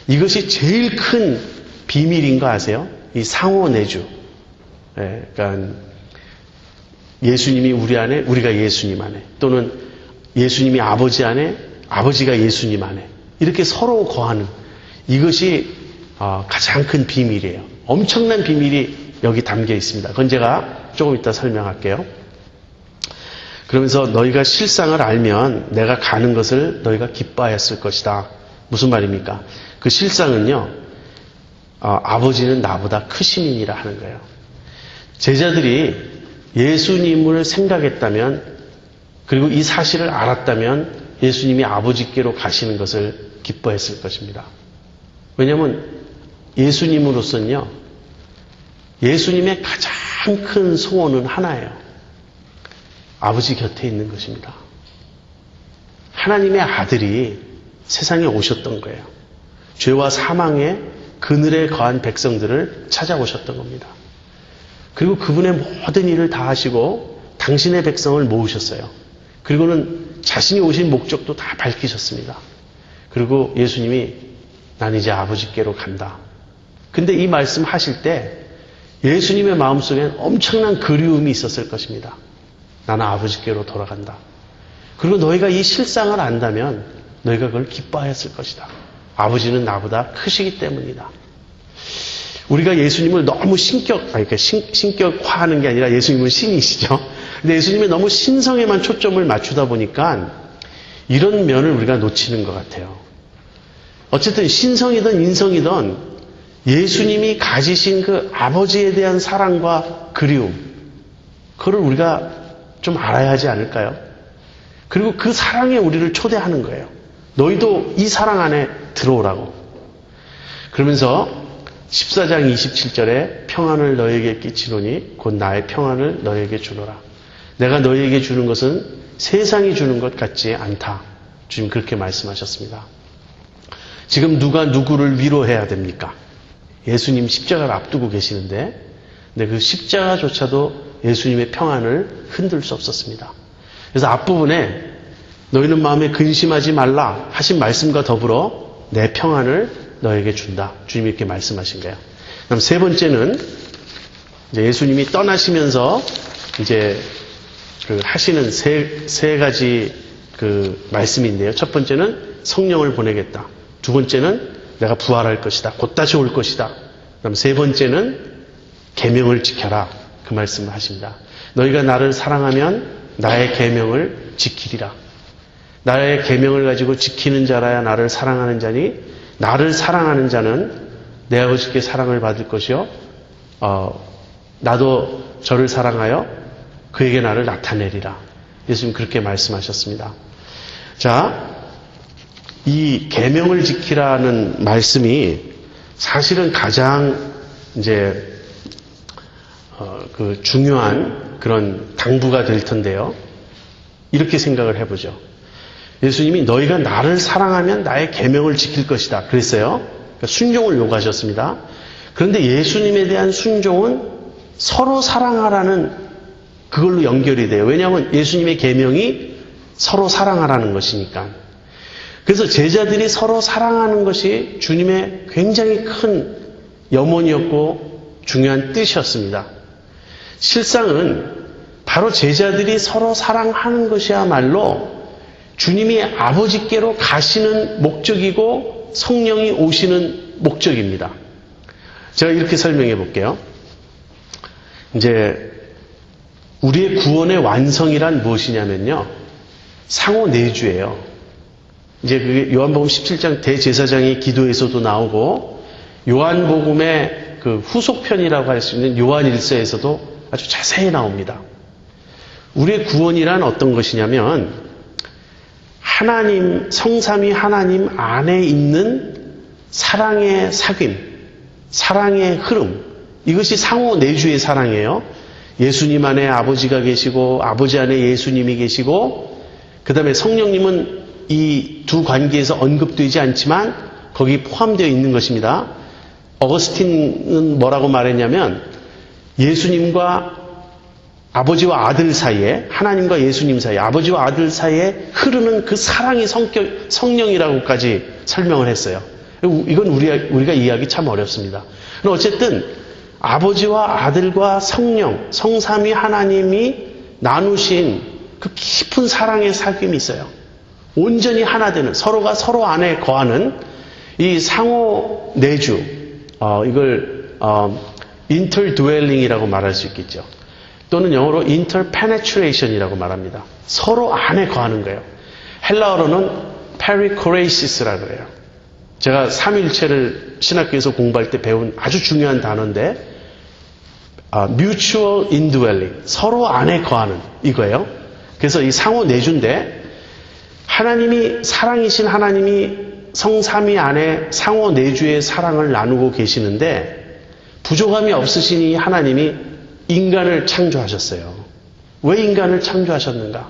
이것이 제일 큰 비밀인 거 아세요? 이 상호 내주. 그러니까 예수님이 우리 안에, 우리가 예수님 안에, 또는 예수님이 아버지 안에, 아버지가 예수님 안에 이렇게 서로 거하는 이것이 가장 큰 비밀이에요. 엄청난 비밀이 여기 담겨 있습니다. 그건 제가 조금 이따 설명할게요. 그러면서 너희가 실상을 알면 내가 가는 것을 너희가 기뻐하였을 것이다. 무슨 말입니까? 그 실상은요, 아버지는 나보다 크심이니라 하는 거예요. 제자들이 예수님을 생각했다면, 그리고 이 사실을 알았다면 예수님이 아버지께로 가시는 것을 기뻐했을 것입니다. 왜냐하면 예수님으로서는요, 예수님의 가장 큰 소원은 하나예요. 아버지 곁에 있는 것입니다. 하나님의 아들이 세상에 오셨던 거예요. 죄와 사망의 그늘에 거한 백성들을 찾아오셨던 겁니다. 그리고 그분의 모든 일을 다 하시고 당신의 백성을 모으셨어요. 그리고는 자신이 오신 목적도 다 밝히셨습니다. 그리고 예수님이 난 이제 아버지께로 간다. 근데 이 말씀 하실 때 예수님의 마음속엔 엄청난 그리움이 있었을 것입니다. 나는 아버지께로 돌아간다. 그리고 너희가 이 실상을 안다면 너희가 그걸 기뻐하였을 것이다. 아버지는 나보다 크시기 때문이다. 우리가 예수님을 너무 신격화하는 게 아니라 예수님은 신이시죠. 근데 예수님이 너무 신성에만 초점을 맞추다 보니까 이런 면을 우리가 놓치는 것 같아요. 어쨌든 신성이든 인성이든 예수님이 가지신 그 아버지에 대한 사랑과 그리움, 그걸 우리가 좀 알아야 하지 않을까요? 그리고 그 사랑에 우리를 초대하는 거예요. 너희도 이 사랑 안에 들어오라고. 그러면서 14장 27절에 평안을 너희에게 끼치노니 곧 나의 평안을 너희에게 주노라. 내가 너희에게 주는 것은 세상이 주는 것 같지 않다. 주님 그렇게 말씀하셨습니다. 지금 누가 누구를 위로해야 됩니까? 예수님 십자가를 앞두고 계시는데, 근데 그 십자가조차도 예수님의 평안을 흔들 수 없었습니다. 그래서 앞부분에 너희는 마음에 근심하지 말라 하신 말씀과 더불어 내 평안을 너에게 준다. 주님이 이렇게 말씀하신 거예요. 그럼 세 번째는 이제 예수님이 떠나시면서 이제 그 하시는 세 가지 그 말씀인데요. 첫 번째는 성령을 보내겠다. 두 번째는 내가 부활할 것이다. 곧 다시 올 것이다. 그럼 세 번째는 계명을 지켜라. 그 말씀을 하십니다. 너희가 나를 사랑하면 나의 계명을 지키리라. 나의 계명을 가지고 지키는 자라야 나를 사랑하는 자니 나를 사랑하는 자는 내 아버지께 사랑을 받을 것이요 나도 저를 사랑하여 그에게 나를 나타내리라. 예수님 그렇게 말씀하셨습니다. 자, 이 계명을 지키라는 말씀이 사실은 가장 이제 그 중요한 그런 당부가 될 텐데요. 이렇게 생각을 해보죠. 예수님이 너희가 나를 사랑하면 나의 계명을 지킬 것이다. 그랬어요. 그러니까 순종을 요구하셨습니다. 그런데 예수님에 대한 순종은 서로 사랑하라는 그걸로 연결이 돼요. 왜냐하면 예수님의 계명이 서로 사랑하라는 것이니까. 그래서 제자들이 서로 사랑하는 것이 주님의 굉장히 큰 염원이었고 중요한 뜻이었습니다. 실상은 바로 제자들이 서로 사랑하는 것이야말로 주님이 아버지께로 가시는 목적이고 성령이 오시는 목적입니다. 제가 이렇게 설명해 볼게요. 이제 우리의 구원의 완성이란 무엇이냐면요. 상호 내주예요. 이제 그게 요한복음 17장 대제사장의 기도에서도 나오고 요한복음의 그 후속편이라고 할 수 있는 요한일서에서도 아주 자세히 나옵니다. 우리의 구원이란 어떤 것이냐면 하나님, 성삼위 하나님 안에 있는 사랑의 사귐, 사랑의 흐름, 이것이 상호 내주의 사랑이에요. 예수님 안에 아버지가 계시고 아버지 안에 예수님이 계시고 그 다음에 성령님은 이 두 관계에서 언급되지 않지만 거기 포함되어 있는 것입니다. 어거스틴은 뭐라고 말했냐면 예수님과 아버지와 아들 사이에, 하나님과 예수님 사이에, 아버지와 아들 사이에 흐르는 그 사랑의 성령이라고까지 설명을 했어요. 이건 우리가 이해하기 참 어렵습니다. 어쨌든 아버지와 아들과 성령, 성삼위 하나님이 나누신 그 깊은 사랑의 사귐이 있어요. 온전히 하나 되는, 서로가 서로 안에 거하는 이 상호 내주, 이걸 interdwelling이라고 말할 수 있겠죠. 또는 영어로 interpenetration이라고 말합니다. 서로 안에 거하는 거예요. 헬라어로는 perichoresis라고 그래요. 제가 삼위일체를 신학교에서 공부할 때 배운 아주 중요한 단어인데 mutual indwelling, 서로 안에 거하는 이거예요. 그래서 이 상호 내주인데 하나님이 사랑이신 하나님이 성삼위 안에 상호 내주의 사랑을 나누고 계시는데 부족함이 없으신 이 하나님이 인간을 창조하셨어요. 왜 인간을 창조하셨는가?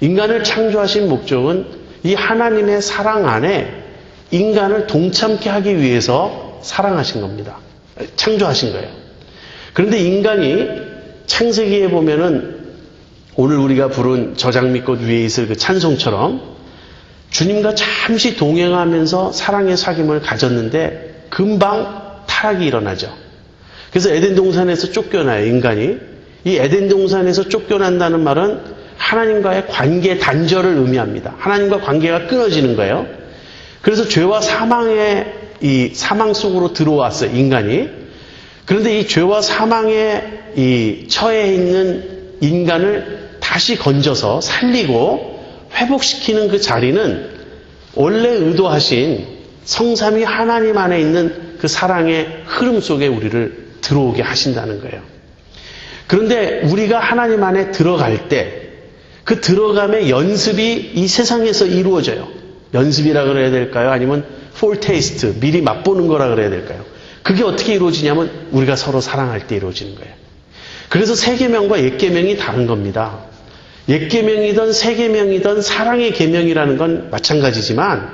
인간을 창조하신 목적은 이 하나님의 사랑 안에 인간을 동참케 하기 위해서 사랑하신 겁니다. 창조하신 거예요. 그런데 인간이 창세기에 보면은 오늘 우리가 부른 저장미꽃 위에 있을 그 찬송처럼 주님과 잠시 동행하면서 사랑의 사귐을 가졌는데 금방 타락이 일어나죠. 그래서 에덴 동산에서 쫓겨나요, 인간이. 이 에덴 동산에서 쫓겨난다는 말은 하나님과의 관계 단절을 의미합니다. 하나님과 관계가 끊어지는 거예요. 그래서 죄와 사망의 이 사망 속으로 들어왔어요, 인간이. 그런데 이 죄와 사망에 이 처해 있는 인간을 다시 건져서 살리고 회복시키는 그 자리는 원래 의도하신 성삼위 하나님 안에 있는 그 사랑의 흐름 속에 우리를 들어오게 하신다는 거예요. 그런데 우리가 하나님 안에 들어갈 때 그 들어감의 연습이 이 세상에서 이루어져요. 연습이라 그래야 될까요? 아니면 foretaste, 미리 맛보는 거라 그래야 될까요? 그게 어떻게 이루어지냐면 우리가 서로 사랑할 때 이루어지는 거예요. 그래서 새 계명과 옛 계명이 다른 겁니다. 옛 계명이든 새 계명이든 사랑의 계명이라는 건 마찬가지지만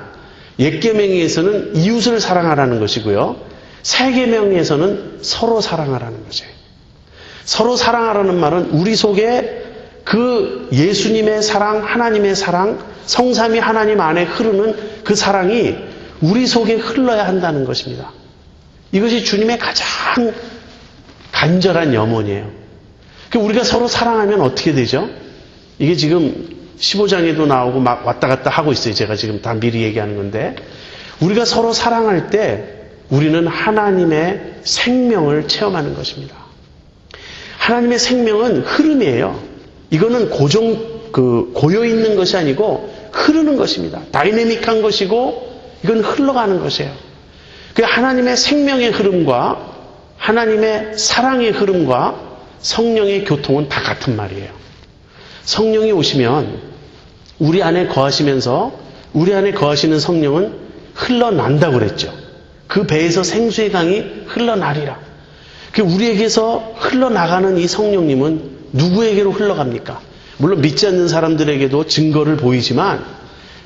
옛 계명에서는 이웃을 사랑하라는 것이고요. 새 계명에서는 서로 사랑하라는 거죠. 서로 사랑하라는 말은 우리 속에 그 예수님의 사랑, 하나님의 사랑, 성삼위 하나님 안에 흐르는 그 사랑이 우리 속에 흘러야 한다는 것입니다. 이것이 주님의 가장 간절한 염원이에요. 우리가 서로 사랑하면 어떻게 되죠? 이게 지금 15장에도 나오고 막 왔다 갔다 하고 있어요. 제가 지금 다 미리 얘기하는 건데 우리가 서로 사랑할 때 우리는 하나님의 생명을 체험하는 것입니다. 하나님의 생명은 흐름이에요. 이거는 고여 있는 것이 아니고 흐르는 것입니다. 다이내믹한 것이고 이건 흘러가는 것이에요. 그 하나님의 생명의 흐름과 하나님의 사랑의 흐름과 성령의 교통은 다 같은 말이에요. 성령이 오시면 우리 안에 거하시면서 우리 안에 거하시는 성령은 흘러난다고 그랬죠. 그 배에서 생수의 강이 흘러나리라. 우리에게서 흘러나가는 이 성령님은 누구에게로 흘러갑니까? 물론 믿지 않는 사람들에게도 증거를 보이지만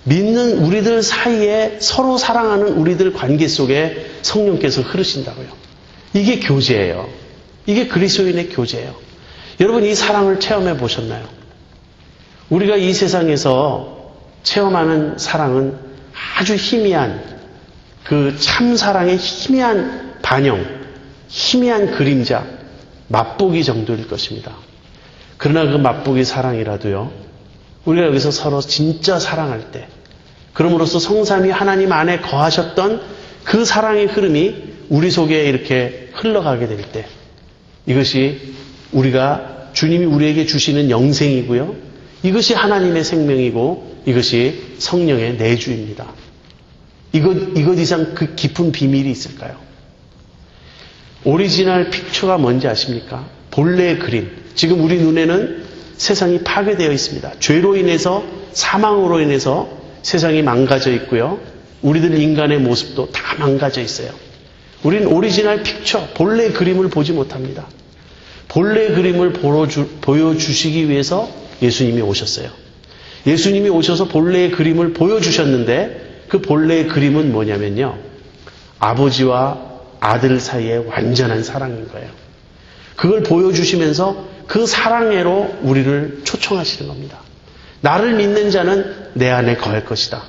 믿는 우리들 사이에 서로 사랑하는 우리들 관계 속에 성령께서 흐르신다고요. 이게 교제예요. 이게 그리스도인의 교제예요. 여러분 이 사랑을 체험해 보셨나요? 우리가 이 세상에서 체험하는 사랑은 아주 희미한 그 참사랑의 희미한 반영, 희미한 그림자, 맛보기 정도일 것입니다. 그러나 그 맛보기 사랑이라도요, 우리가 여기서 서로 진짜 사랑할 때, 그럼으로써 성삼위 하나님 안에 거하셨던 그 사랑의 흐름이 우리 속에 이렇게 흘러가게 될 때, 이것이 우리가 주님이 우리에게 주시는 영생이고요, 이것이 하나님의 생명이고, 이것이 성령의 내주입니다. 이것 이상 그 깊은 비밀이 있을까요? 오리지널 픽처가 뭔지 아십니까? 본래의 그림. 지금 우리 눈에는 세상이 파괴되어 있습니다. 죄로 인해서 사망으로 인해서 세상이 망가져 있고요. 우리들 인간의 모습도 다 망가져 있어요. 우리는 오리지널 픽처, 본래의 그림을 보지 못합니다. 본래의 그림을 보여주시기 위해서 예수님이 오셨어요. 예수님이 오셔서 본래의 그림을 보여주셨는데 그 본래의 그림은 뭐냐면요. 아버지와 아들 사이의 완전한 사랑인 거예요. 그걸 보여주시면서 그 사랑으로 우리를 초청하시는 겁니다. 나를 믿는 자는 내 안에 거할 것이다.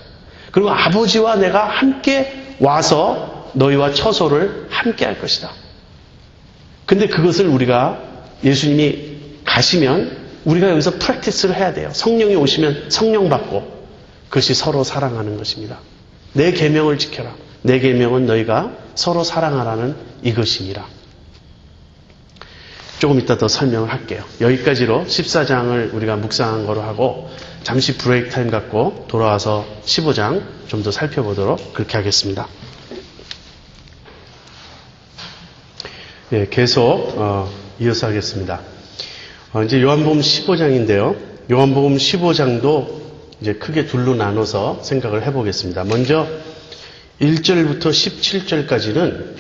그리고 아버지와 내가 함께 와서 너희와 처소를 함께 할 것이다. 근데 그것을 우리가 예수님이 가시면 우리가 여기서 프랙티스를 해야 돼요. 성령이 오시면 성령 받고 그것이 서로 사랑하는 것입니다. 내 계명을 지켜라. 내 계명은 너희가 서로 사랑하라는 이것이니라. 조금 이따 더 설명을 할게요. 여기까지로 14장을 우리가 묵상한 거로 하고 잠시 브레이크 타임 갖고 돌아와서 15장 좀 더 살펴보도록 그렇게 하겠습니다. 예, 계속 이어서 하겠습니다. 이제 요한복음 15장인데요. 요한복음 15장도 이제 크게 둘로 나눠서 생각을 해보겠습니다. 먼저 1절부터 17절까지는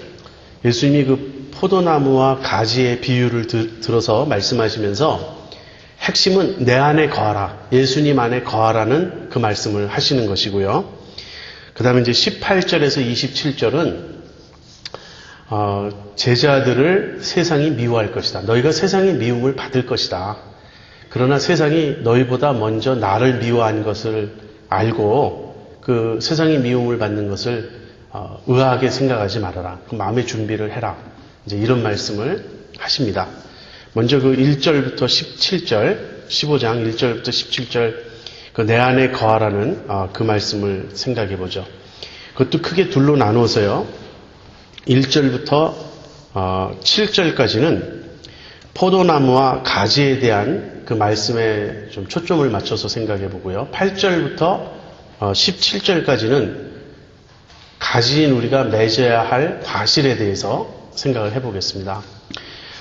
예수님이 그 포도나무와 가지의 비유를 들어서 말씀하시면서 핵심은 내 안에 거하라, 예수님 안에 거하라는 그 말씀을 하시는 것이고요. 그 다음에 이제 18절에서 27절은 제자들을 세상이 미워할 것이다. 너희가 세상의 미움을 받을 것이다. 그러나 세상이 너희보다 먼저 나를 미워한 것을 알고 그 세상의 미움을 받는 것을 의아하게 생각하지 말아라. 그 마음의 준비를 해라. 이제 이런 말씀을 하십니다. 먼저 그 1절부터 17절, 15장 1절부터 17절 그 내 안에 거하라는 그 말씀을 생각해 보죠. 그것도 크게 둘로 나누어서요. 1절부터 7절까지는 포도나무와 가지에 대한 그 말씀에 좀 초점을 맞춰서 생각해 보고요. 8절부터 17절까지는 가지인 우리가 맺어야 할 과실에 대해서 생각을 해보겠습니다.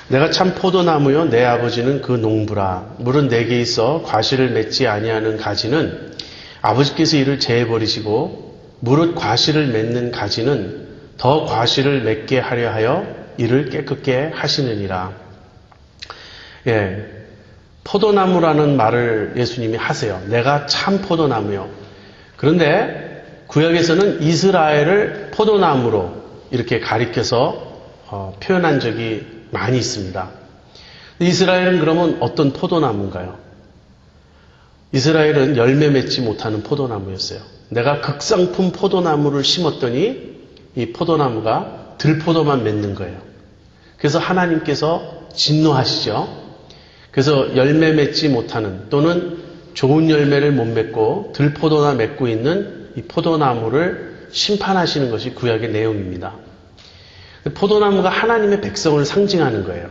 내가 참 포도나무요 내 아버지는 그 농부라. 물은 내게 있어 과실을 맺지 아니하는 가지는 아버지께서 이를 제해버리시고 무릇 과실을 맺는 가지는 더 과실을 맺게 하려 하여 이를 깨끗게 하시느니라. 예, 포도나무라는 말을 예수님이 하세요. 내가 참 포도나무요. 그런데 구약에서는 이스라엘을 포도나무로 이렇게 가리켜서 표현한 적이 많이 있습니다. 이스라엘은 그러면 어떤 포도나무인가요? 이스라엘은 열매 맺지 못하는 포도나무였어요. 내가 극상품 포도나무를 심었더니 이 포도나무가 들포도만 맺는 거예요. 그래서 하나님께서 진노하시죠. 그래서 열매 맺지 못하는 또는 좋은 열매를 못 맺고 들포도나 맺고 있는 이 포도나무를 심판하시는 것이 구약의 내용입니다. 포도나무가 하나님의 백성을 상징하는 거예요.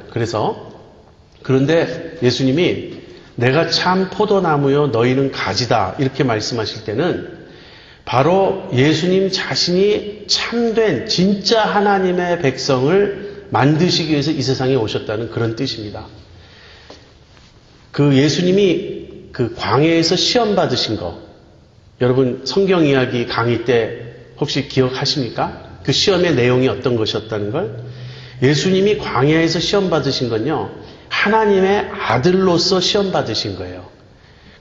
그런데 예수님이 내가 참 포도나무요 너희는 가지다 이렇게 말씀하실 때는 바로 예수님 자신이 참된 진짜 하나님의 백성을 만드시기 위해서 이 세상에 오셨다는 그런 뜻입니다. 그 예수님이 그 광야에서 시험 받으신 거 여러분 성경 이야기 강의 때 혹시 기억하십니까? 그 시험의 내용이 어떤 것이었다는 걸? 예수님이 광야에서 시험 받으신 건요, 하나님의 아들로서 시험 받으신 거예요.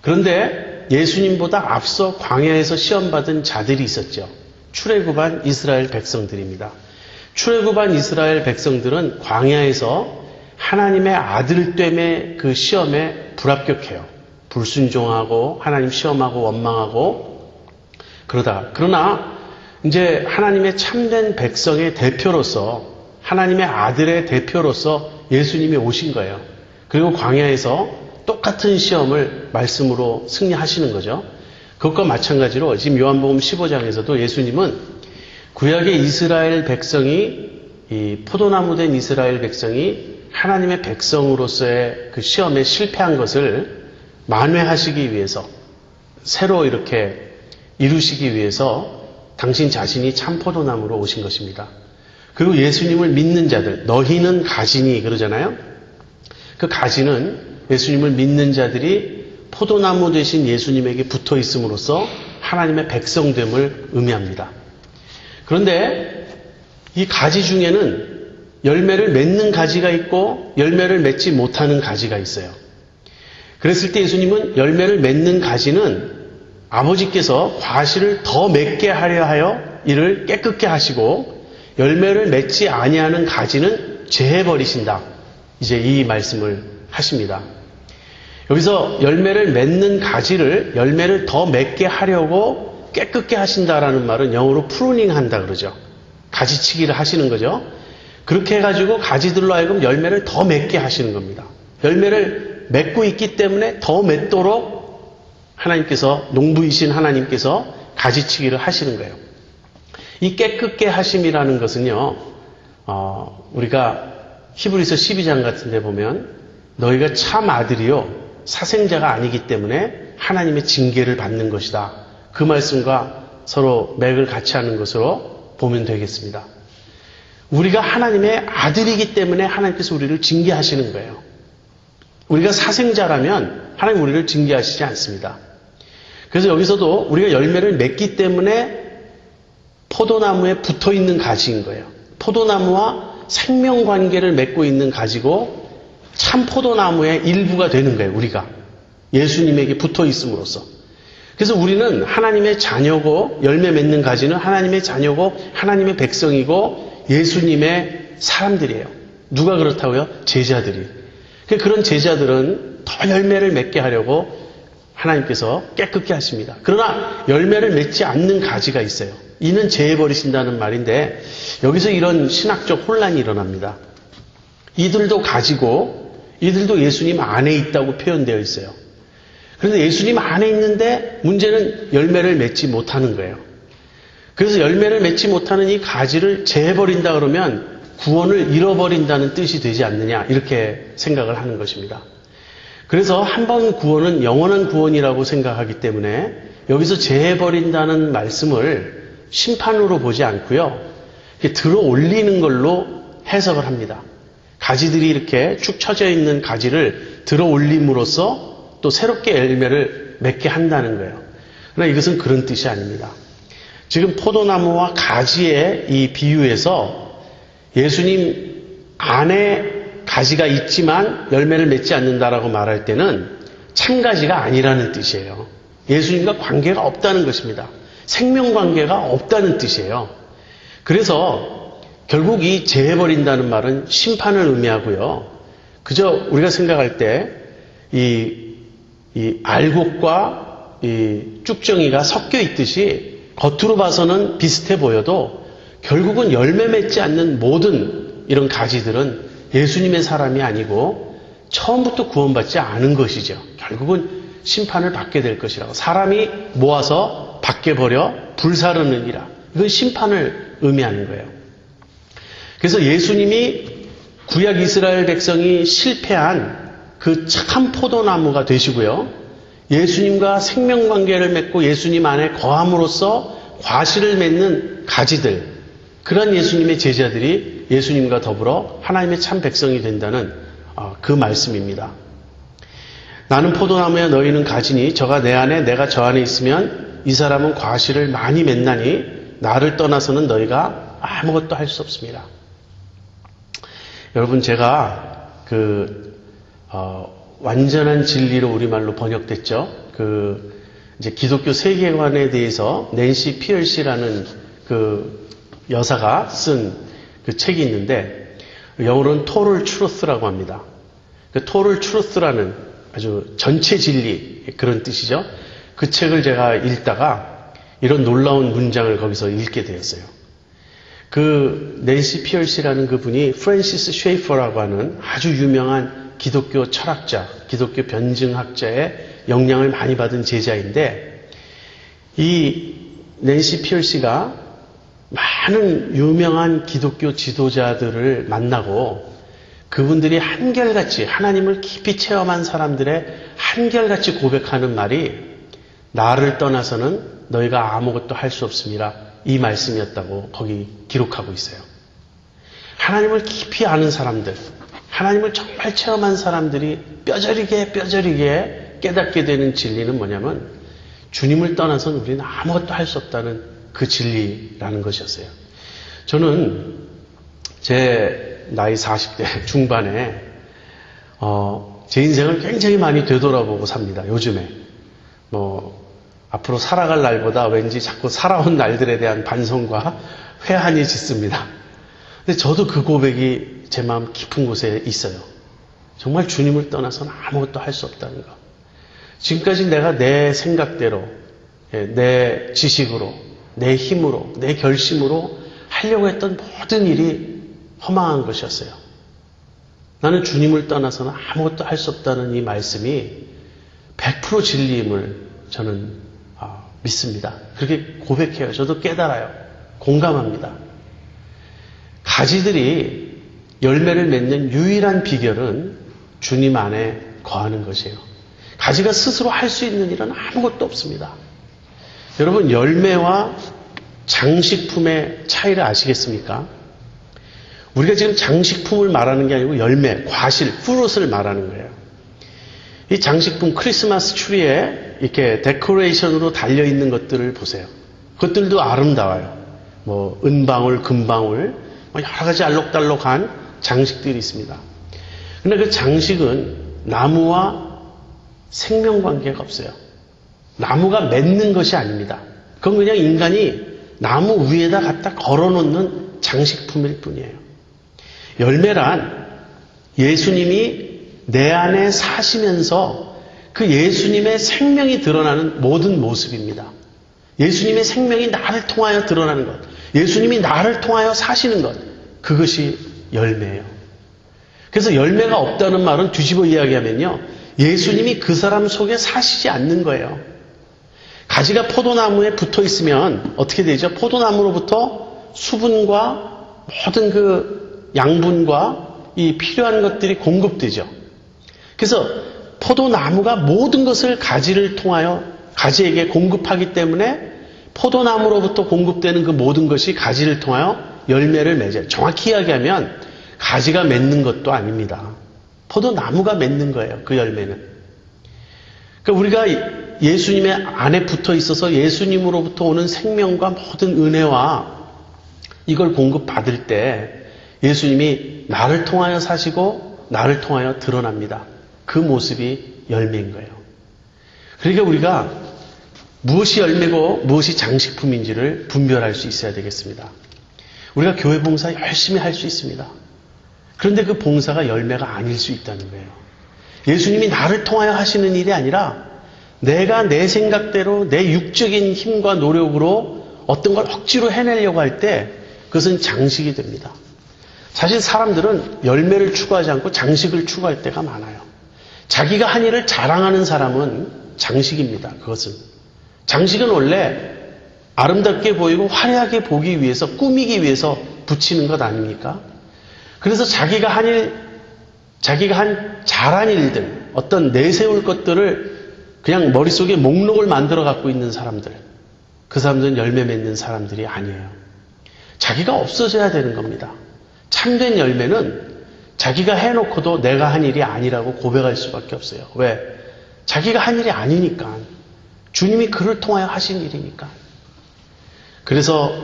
그런데 예수님보다 앞서 광야에서 시험 받은 자들이 있었죠. 출애굽한 이스라엘 백성들입니다. 출애굽한 이스라엘 백성들은 광야에서 하나님의 아들 때문에 그 시험에 불합격해요. 불순종하고 하나님 시험하고 원망하고 그러나 이제 하나님의 참된 백성의 대표로서 하나님의 아들의 대표로서 예수님이 오신 거예요. 그리고 광야에서 똑같은 시험을 말씀으로 승리하시는 거죠. 그것과 마찬가지로 지금 요한복음 15장에서도 예수님은 구약의 이스라엘 백성이 이 포도나무 된 이스라엘 백성이 하나님의 백성으로서의 그 시험에 실패한 것을 만회하시기 위해서 새로 이렇게 이루시기 위해서 당신 자신이 참 포도나무로 오신 것입니다. 그리고 예수님을 믿는 자들, 너희는 가지니 그러잖아요. 그 가지는 예수님을 믿는 자들이 포도나무 되신 예수님에게 붙어 있음으로써 하나님의 백성됨을 의미합니다. 그런데 이 가지 중에는 열매를 맺는 가지가 있고 열매를 맺지 못하는 가지가 있어요. 그랬을 때 예수님은 열매를 맺는 가지는 아버지께서 과실을 더 맺게 하려 하여 이를 깨끗게 하시고 열매를 맺지 아니하는 가지는 제해버리신다. 이제 이 말씀을 하십니다. 여기서 열매를 맺는 가지를 열매를 더 맺게 하려고 깨끗게 하신다라는 말은 영어로 프루닝 한다 그러죠. 가지치기를 하시는 거죠. 그렇게 해가지고 가지들로 하여금 열매를 더 맺게 하시는 겁니다. 열매를 맺고 있기 때문에 더 맺도록 하나님께서, 농부이신 하나님께서 가지치기를 하시는 거예요. 이 깨끗게 하심이라는 것은요, 우리가 히브리서 12장 같은 데 보면 너희가 참 아들이요 사생자가 아니기 때문에 하나님의 징계를 받는 것이다. 그 말씀과 서로 맥을 같이 하는 것으로 보면 되겠습니다. 우리가 하나님의 아들이기 때문에 하나님께서 우리를 징계하시는 거예요. 우리가 사생자라면 하나님 우리를 징계하시지 않습니다. 그래서 여기서도 우리가 열매를 맺기 때문에 포도나무에 붙어있는 가지인 거예요. 포도나무와 생명관계를 맺고 있는 가지고 참 포도나무의 일부가 되는 거예요. 우리가 예수님에게 붙어있음으로써. 그래서 우리는 하나님의 자녀고, 열매 맺는 가지는 하나님의 자녀고 하나님의 백성이고 예수님의 사람들이에요. 누가 그렇다고요? 제자들이. 그런 제자들은 더 열매를 맺게 하려고 하나님께서 깨끗게 하십니다. 그러나 열매를 맺지 않는 가지가 있어요. 이는 제해버리신다는 말인데 여기서 이런 신학적 혼란이 일어납니다. 이들도 가지고 이들도 예수님 안에 있다고 표현되어 있어요. 그런데 예수님 안에 있는데 문제는 열매를 맺지 못하는 거예요. 그래서 열매를 맺지 못하는 이 가지를 제해버린다 그러면 구원을 잃어버린다는 뜻이 되지 않느냐 이렇게 생각을 하는 것입니다. 그래서 한 번 구원은 영원한 구원이라고 생각하기 때문에 여기서 제해버린다는 말씀을 심판으로 보지 않고요. 들어 올리는 걸로 해석을 합니다. 가지들이 이렇게 축 처져 있는 가지를 들어 올림으로써 또 새롭게 열매를 맺게 한다는 거예요. 그러나 이것은 그런 뜻이 아닙니다. 지금 포도나무와 가지의 이 비유에서 예수님 안에 가지가 있지만 열매를 맺지 않는다라고 말할 때는 참가지가 아니라는 뜻이에요. 예수님과 관계가 없다는 것입니다. 생명관계가 없다는 뜻이에요. 그래서 결국 이 제해버린다는 말은 심판을 의미하고요. 그저 우리가 생각할 때 이 알곡과 이 쭉정이가 섞여 있듯이 겉으로 봐서는 비슷해 보여도 결국은 열매 맺지 않는 모든 이런 가지들은 예수님의 사람이 아니고 처음부터 구원받지 않은 것이죠. 결국은 심판을 받게 될 것이라고. 사람이 모아서 밖에 버려 불사르느니라. 이건 심판을 의미하는 거예요. 그래서 예수님이 구약 이스라엘 백성이 실패한 그 참 포도나무가 되시고요. 예수님과 생명관계를 맺고 예수님 안에 거함으로써 과실을 맺는 가지들, 그런 예수님의 제자들이 예수님과 더불어 하나님의 참 백성이 된다는 그 말씀입니다. 나는 포도나무야 너희는 가지니 저가 내 안에 내가 저 안에 있으면 이 사람은 과실을 많이 맺나니 나를 떠나서는 너희가 아무것도 할 수 없습니다. 여러분 제가 완전한 진리로 우리말로 번역됐죠. 이제 기독교 세계관에 대해서 낸시 피얼시라는 그 여사가 쓴 그 책이 있는데 영어로는 토럴 트루스라고 합니다. 그 토럴 트루스라는 아주 전체 진리 그런 뜻이죠. 그 책을 제가 읽다가 이런 놀라운 문장을 거기서 읽게 되었어요. 그 낸시 피얼시라는 그분이 프랜시스 쉐이퍼라고 하는 아주 유명한 기독교 철학자, 기독교 변증학자의 영향을 많이 받은 제자인데 이 낸시 피얼시가 많은 유명한 기독교 지도자들을 만나고 그분들이 한결같이 하나님을 깊이 체험한 사람들의 한결같이 고백하는 말이 나를 떠나서는 너희가 아무것도 할 수 없습니다. 이 말씀이었다고 거기 기록하고 있어요. 하나님을 깊이 아는 사람들, 하나님을 정말 체험한 사람들이 뼈저리게 깨닫게 되는 진리는 뭐냐면 주님을 떠나서는 우리는 아무것도 할 수 없다는 그 진리라는 것이었어요. 저는 제 나이 40대 중반에 제 인생을 굉장히 많이 되돌아보고 삽니다. 요즘에 앞으로 살아갈 날보다 왠지 자꾸 살아온 날들에 대한 반성과 회한이 짙습니다. 근데 저도 그 고백이 제 마음 깊은 곳에 있어요. 정말 주님을 떠나서는 아무것도 할 수 없다는 것. 지금까지 내가 내 생각대로, 내 지식으로, 내 힘으로, 내 결심으로 하려고 했던 모든 일이 허망한 것이었어요. 나는 주님을 떠나서는 아무것도 할 수 없다는 이 말씀이 100% 진리임을 저는 믿습니다. 그렇게 고백해요. 저도 깨달아요. 공감합니다. 가지들이 열매를 맺는 유일한 비결은 주님 안에 거하는 것이에요. 가지가 스스로 할 수 있는 일은 아무것도 없습니다. 여러분, 열매와 장식품의 차이를 아시겠습니까? 우리가 지금 장식품을 말하는 게 아니고 열매, 과실, 프루트를 말하는 거예요. 이 장식품, 크리스마스 추리에 이렇게 데코레이션으로 달려있는 것들을 보세요. 그것들도 아름다워요. 뭐 은방울, 금방울, 여러 가지 알록달록한 장식들이 있습니다. 그런데 그 장식은 나무와 생명관계가 없어요. 나무가 맺는 것이 아닙니다. 그건 그냥 인간이 나무 위에다 갖다 걸어놓는 장식품일 뿐이에요. 열매란 예수님이 내 안에 사시면서 그 예수님의 생명이 드러나는 모든 모습입니다. 예수님의 생명이 나를 통하여 드러나는 것, 예수님이 나를 통하여 사시는 것, 그것이 열매예요. 그래서 열매가 없다는 말은 뒤집어 이야기하면요, 예수님이 그 사람 속에 사시지 않는 거예요. 가지가 포도나무에 붙어 있으면 어떻게 되죠? 포도나무로부터 수분과 모든 그 양분과 이 필요한 것들이 공급되죠. 그래서 포도나무가 모든 것을 가지를 통하여 가지에게 공급하기 때문에 포도나무로부터 공급되는 그 모든 것이 가지를 통하여 열매를 맺어요. 정확히 이야기하면 가지가 맺는 것도 아닙니다. 포도나무가 맺는 거예요. 그 열매는. 그러니까 우리가 예수님의 안에 붙어 있어서 예수님으로부터 오는 생명과 모든 은혜와 이걸 공급받을 때 예수님이 나를 통하여 사시고 나를 통하여 드러납니다. 그 모습이 열매인 거예요. 그러니까 우리가 무엇이 열매고 무엇이 장식품인지를 분별할 수 있어야 되겠습니다. 우리가 교회 봉사 열심히 할 수 있습니다. 그런데 그 봉사가 열매가 아닐 수 있다는 거예요. 예수님이 나를 통하여 하시는 일이 아니라 내가 내 생각대로 내 육적인 힘과 노력으로 어떤 걸 억지로 해내려고 할 때 그것은 장식이 됩니다. 사실 사람들은 열매를 추구하지 않고 장식을 추구할 때가 많아요. 자기가 한 일을 자랑하는 사람은 장식입니다. 그것은. 장식은 원래 아름답게 보이고 화려하게 보기 위해서, 꾸미기 위해서 붙이는 것 아닙니까? 그래서 자기가 한 잘한 일들, 어떤 내세울 것들을 그냥 머릿속에 목록을 만들어 갖고 있는 사람들, 그 사람들은 열매 맺는 사람들이 아니에요. 자기가 없어져야 되는 겁니다. 참된 열매는 자기가 해놓고도 내가 한 일이 아니라고 고백할 수밖에 없어요. 왜? 자기가 한 일이 아니니까. 주님이 그를 통하여 하신 일이니까. 그래서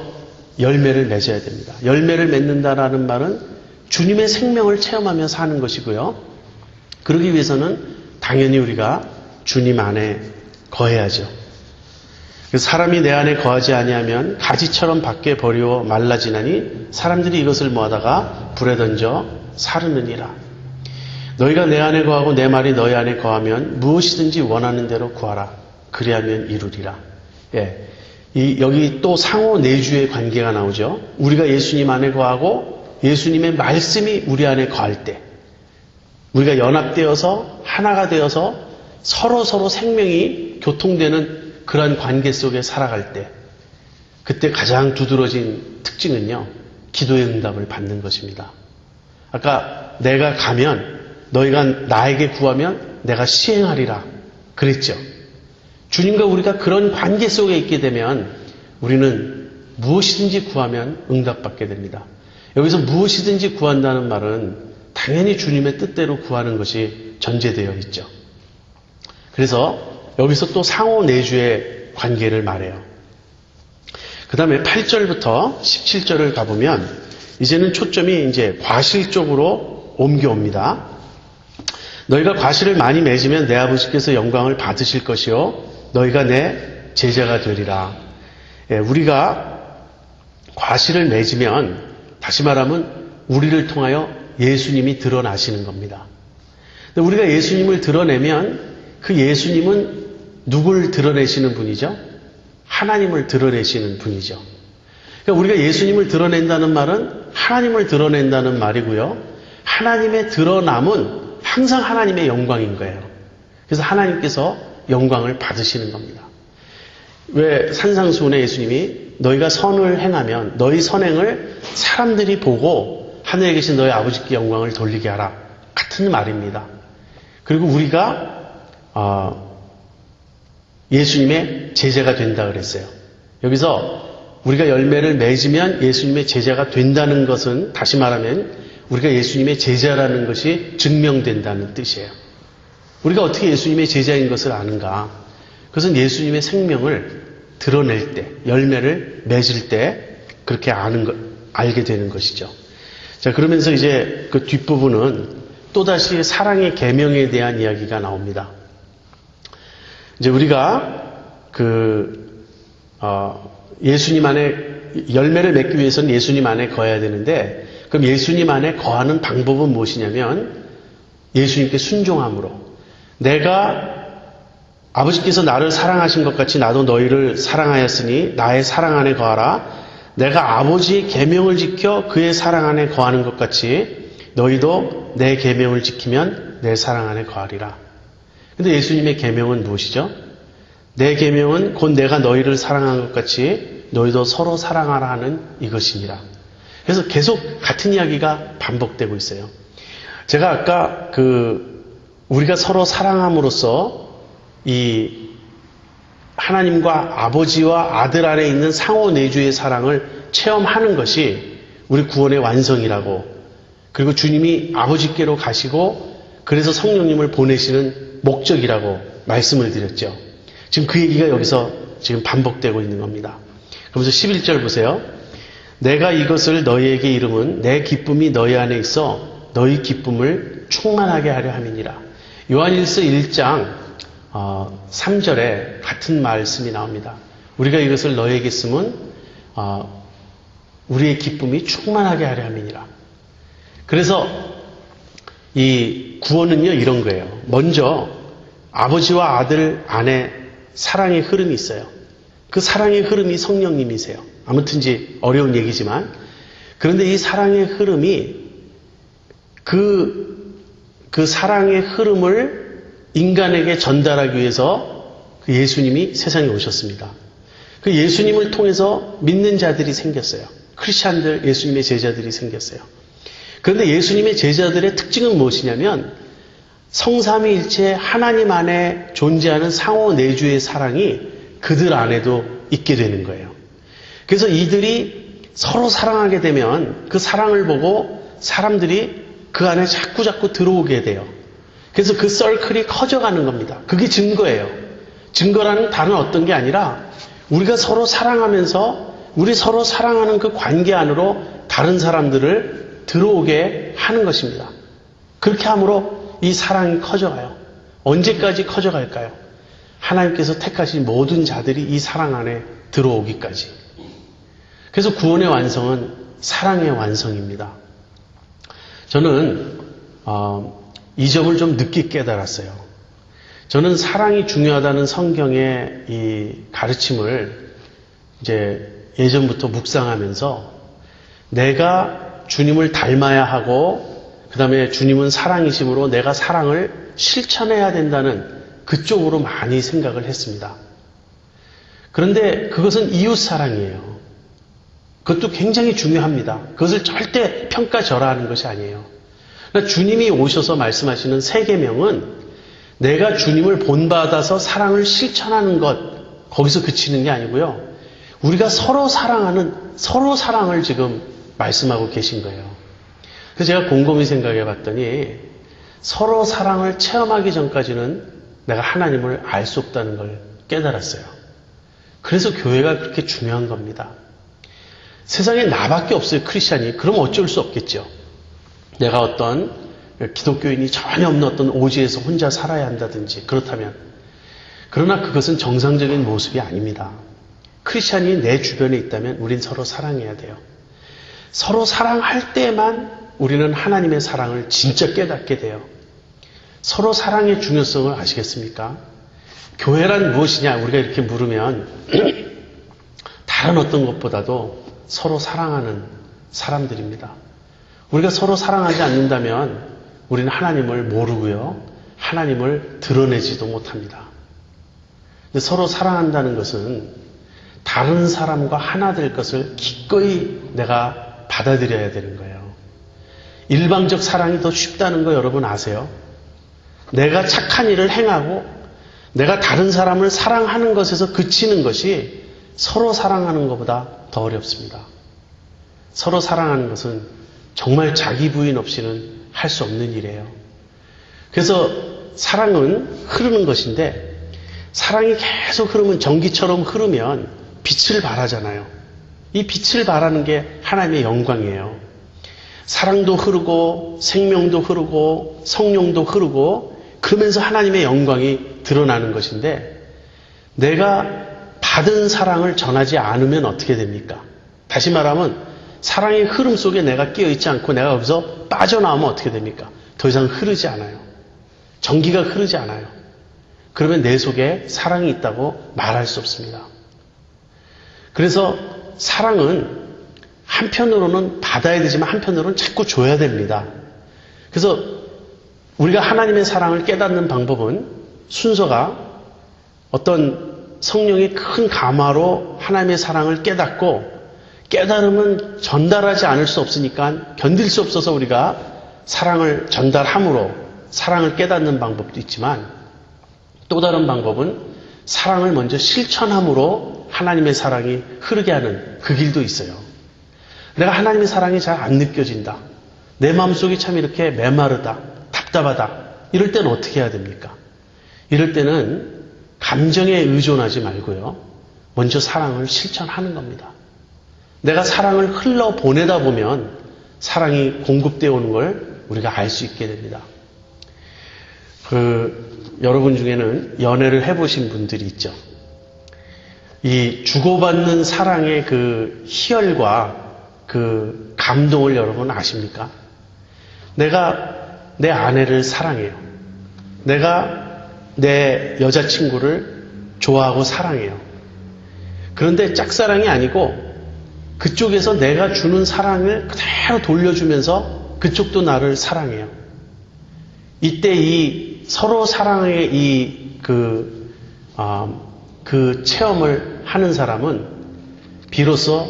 열매를 맺어야 됩니다. 열매를 맺는다라는 말은 주님의 생명을 체험하며 사는 것이고요. 그러기 위해서는 당연히 우리가 주님 안에 거해야죠. 사람이 내 안에 거하지 아니하면 가지처럼 밖에 버리워 말라지나니 사람들이 이것을 모아다가 불에 던져 사르느니라. 너희가 내 안에 거하고 내 말이 너희 안에 거하면 무엇이든지 원하는 대로 구하라. 그리하면 이루리라. 예. 여기 또 상호 내주의 관계가 나오죠. 우리가 예수님 안에 거하고 예수님의 말씀이 우리 안에 거할 때 우리가 연합되어서 하나가 되어서 서로 생명이 교통되는 그런 관계 속에 살아갈 때 그때 가장 두드러진 특징은요. 기도의 응답을 받는 것입니다. 아까 내가 가면 너희가 나에게 구하면 내가 시행하리라 그랬죠. 주님과 우리가 그런 관계 속에 있게 되면 우리는 무엇이든지 구하면 응답받게 됩니다. 여기서 무엇이든지 구한다는 말은 당연히 주님의 뜻대로 구하는 것이 전제되어 있죠. 그래서 여기서 또 상호 내주의 관계를 말해요. 그 다음에 8절부터 17절을 가보면 이제는 초점이 이제 과실 쪽으로 옮겨옵니다. 너희가 과실을 많이 맺으면 내 아버지께서 영광을 받으실 것이요 너희가 내 제자가 되리라. 예, 우리가 과실을 맺으면 다시 말하면 우리를 통하여 예수님이 드러나시는 겁니다. 근데 우리가 예수님을 드러내면 그 예수님은 누굴 드러내시는 분이죠? 하나님을 드러내시는 분이죠. 그러니까 우리가 예수님을 드러낸다는 말은 하나님을 드러낸다는 말이고요. 하나님의 드러남은 항상 하나님의 영광인 거예요. 그래서 하나님께서 영광을 받으시는 겁니다. 왜 산상수훈에 예수님이 너희가 선을 행하면 너희 선행을 사람들이 보고 하늘에 계신 너희 아버지께 영광을 돌리게 하라. 같은 말입니다. 그리고 우리가 예수님의 제자가 된다 그랬어요. 여기서 우리가 열매를 맺으면 예수님의 제자가 된다는 것은 다시 말하면 우리가 예수님의 제자라는 것이 증명된다는 뜻이에요. 우리가 어떻게 예수님의 제자인 것을 아는가? 그것은 예수님의 생명을 드러낼 때, 열매를 맺을 때 그렇게 알게 되는 것이죠. 자, 그러면서 이제 그 뒷부분은 또다시 사랑의 계명에 대한 이야기가 나옵니다. 이제 우리가 예수님 안에 열매를 맺기 위해서는 예수님 안에 거해야 되는데, 그럼 예수님 안에 거하는 방법은 무엇이냐면 예수님께 순종함으로, 내가 아버지께서 나를 사랑하신 것 같이 나도 너희를 사랑하였으니 나의 사랑 안에 거하라. 내가 아버지의 계명을 지켜 그의 사랑 안에 거하는 것 같이 너희도 내 계명을 지키면 내 사랑 안에 거하리라. 근데 예수님의 계명은 무엇이죠? 내 계명은 곧 내가 너희를 사랑한 것 같이 너희도 서로 사랑하라 하는 이것이니라. 그래서 계속 같은 이야기가 반복되고 있어요. 제가 아까 우리가 서로 사랑함으로써 이 하나님과 아버지와 아들 안에 있는 상호 내주의 사랑을 체험하는 것이 우리 구원의 완성이라고, 그리고 주님이 아버지께로 가시고 그래서 성령님을 보내시는 목적이라고 말씀을 드렸죠. 지금 그 얘기가 여기서 지금 반복되고 있는 겁니다. 그러면서 11절 보세요. 내가 이것을 너희에게 이름은 내 기쁨이 너희 안에 있어 너희 기쁨을 충만하게 하려 함이니라. 요한일서 1장 3절에 같은 말씀이 나옵니다. 우리가 이것을 너희에게 쓰면 우리의 기쁨이 충만하게 하려 함이니라. 그래서 이 구원은요, 이런 거예요. 먼저 아버지와 아들 안에 사랑의 흐름이 있어요. 그 사랑의 흐름이 성령님이세요. 아무튼지 어려운 얘기지만, 그런데 이 사랑의 흐름이 그 사랑의 흐름을 인간에게 전달하기 위해서 그 예수님이 세상에 오셨습니다. 그 예수님을 통해서 믿는 자들이 생겼어요. 크리스찬들, 예수님의 제자들이 생겼어요. 그런데 예수님의 제자들의 특징은 무엇이냐면 성삼위일체 하나님 안에 존재하는 상호 내주의 사랑이 그들 안에도 있게 되는 거예요. 그래서 이들이 서로 사랑하게 되면 그 사랑을 보고 사람들이 그 안에 자꾸 들어오게 돼요. 그래서 그 서클이 커져가는 겁니다. 그게 증거예요. 증거라는 다른 어떤 게 아니라 우리가 서로 사랑하면서 우리 서로 사랑하는 그 관계 안으로 다른 사람들을 들어오게 하는 것입니다. 그렇게 함으로 이 사랑이 커져가요. 언제까지 커져갈까요? 하나님께서 택하신 모든 자들이 이 사랑 안에 들어오기까지. 그래서 구원의 완성은 사랑의 완성입니다. 저는 이 점을 좀 늦게 깨달았어요. 저는 사랑이 중요하다는 성경의 이 가르침을 이제 예전부터 묵상하면서 내가 주님을 닮아야 하고 그 다음에 주님은 사랑이심으로 내가 사랑을 실천해야 된다는 그쪽으로 많이 생각을 했습니다. 그런데 그것은 이웃 사랑이에요. 그것도 굉장히 중요합니다. 그것을 절대 평가절하하는 것이 아니에요. 그러니까 주님이 오셔서 말씀하시는 세 계명은 내가 주님을 본받아서 사랑을 실천하는 것, 거기서 그치는 게 아니고요. 우리가 서로 사랑하는, 서로 사랑을 지금 말씀하고 계신 거예요. 그래서 제가 곰곰이 생각해 봤더니 서로 사랑을 체험하기 전까지는 내가 하나님을 알 수 없다는 걸 깨달았어요. 그래서 교회가 그렇게 중요한 겁니다. 세상에 나밖에 없어요, 크리스찬이. 그럼 어쩔 수 없겠죠. 내가 어떤 기독교인이 전혀 없는 어떤 오지에서 혼자 살아야 한다든지 그렇다면. 그러나 그것은 정상적인 모습이 아닙니다. 크리스찬이 내 주변에 있다면 우린 서로 사랑해야 돼요. 서로 사랑할 때만 우리는 하나님의 사랑을 진짜 깨닫게 돼요. 서로 사랑의 중요성을 아시겠습니까? 교회란 무엇이냐 우리가 이렇게 물으면 다른 어떤 것보다도 서로 사랑하는 사람들입니다. 우리가 서로 사랑하지 않는다면 우리는 하나님을 모르고요. 하나님을 드러내지도 못합니다. 근데 서로 사랑한다는 것은 다른 사람과 하나 될 것을 기꺼이 내가 받아들여야 되는 거예요. 일방적 사랑이 더 쉽다는 거 여러분 아세요? 내가 착한 일을 행하고 내가 다른 사람을 사랑하는 것에서 그치는 것이 서로 사랑하는 것보다 더 어렵습니다. 서로 사랑하는 것은 정말 자기 부인 없이는 할 수 없는 일이에요. 그래서 사랑은 흐르는 것인데 사랑이 계속 흐르면 전기처럼 흐르면 빛을 발하잖아요. 이 빛을 발하는 게 하나님의 영광이에요. 사랑도 흐르고 생명도 흐르고 성령도 흐르고 그러면서 하나님의 영광이 드러나는 것인데 내가 받은 사랑을 전하지 않으면 어떻게 됩니까? 다시 말하면 사랑의 흐름 속에 내가 끼어있지 않고 내가 여기서 빠져나오면 어떻게 됩니까? 더 이상 흐르지 않아요. 전기가 흐르지 않아요. 그러면 내 속에 사랑이 있다고 말할 수 없습니다. 그래서 사랑은 한편으로는 받아야 되지만 한편으로는 자꾸 줘야 됩니다. 그래서 우리가 하나님의 사랑을 깨닫는 방법은 순서가 어떤 성령의 큰 감화로 하나님의 사랑을 깨닫고 깨달음은 전달하지 않을 수 없으니까 견딜 수 없어서 우리가 사랑을 전달함으로 사랑을 깨닫는 방법도 있지만 또 다른 방법은 사랑을 먼저 실천함으로 하나님의 사랑이 흐르게 하는 그 길도 있어요. 내가 하나님의 사랑이 잘 안 느껴진다. 내 마음속이 참 이렇게 메마르다. 답답하다. 이럴 때는 어떻게 해야 됩니까? 이럴 때는 감정에 의존하지 말고요. 먼저 사랑을 실천하는 겁니다. 내가 사랑을 흘러보내다 보면 사랑이 공급되어 오는 걸 우리가 알 수 있게 됩니다. 여러분 중에는 연애를 해보신 분들이 있죠. 이 주고받는 사랑의 그 희열과 그 감동을 여러분 아십니까? 내가 내 아내를 사랑해요. 내가 내 여자친구를 좋아하고 사랑해요. 그런데 짝사랑이 아니고 그쪽에서 내가 주는 사랑을 그대로 돌려주면서 그쪽도 나를 사랑해요. 이때 이 서로 사랑의 그 체험을 하는 사람은 비로소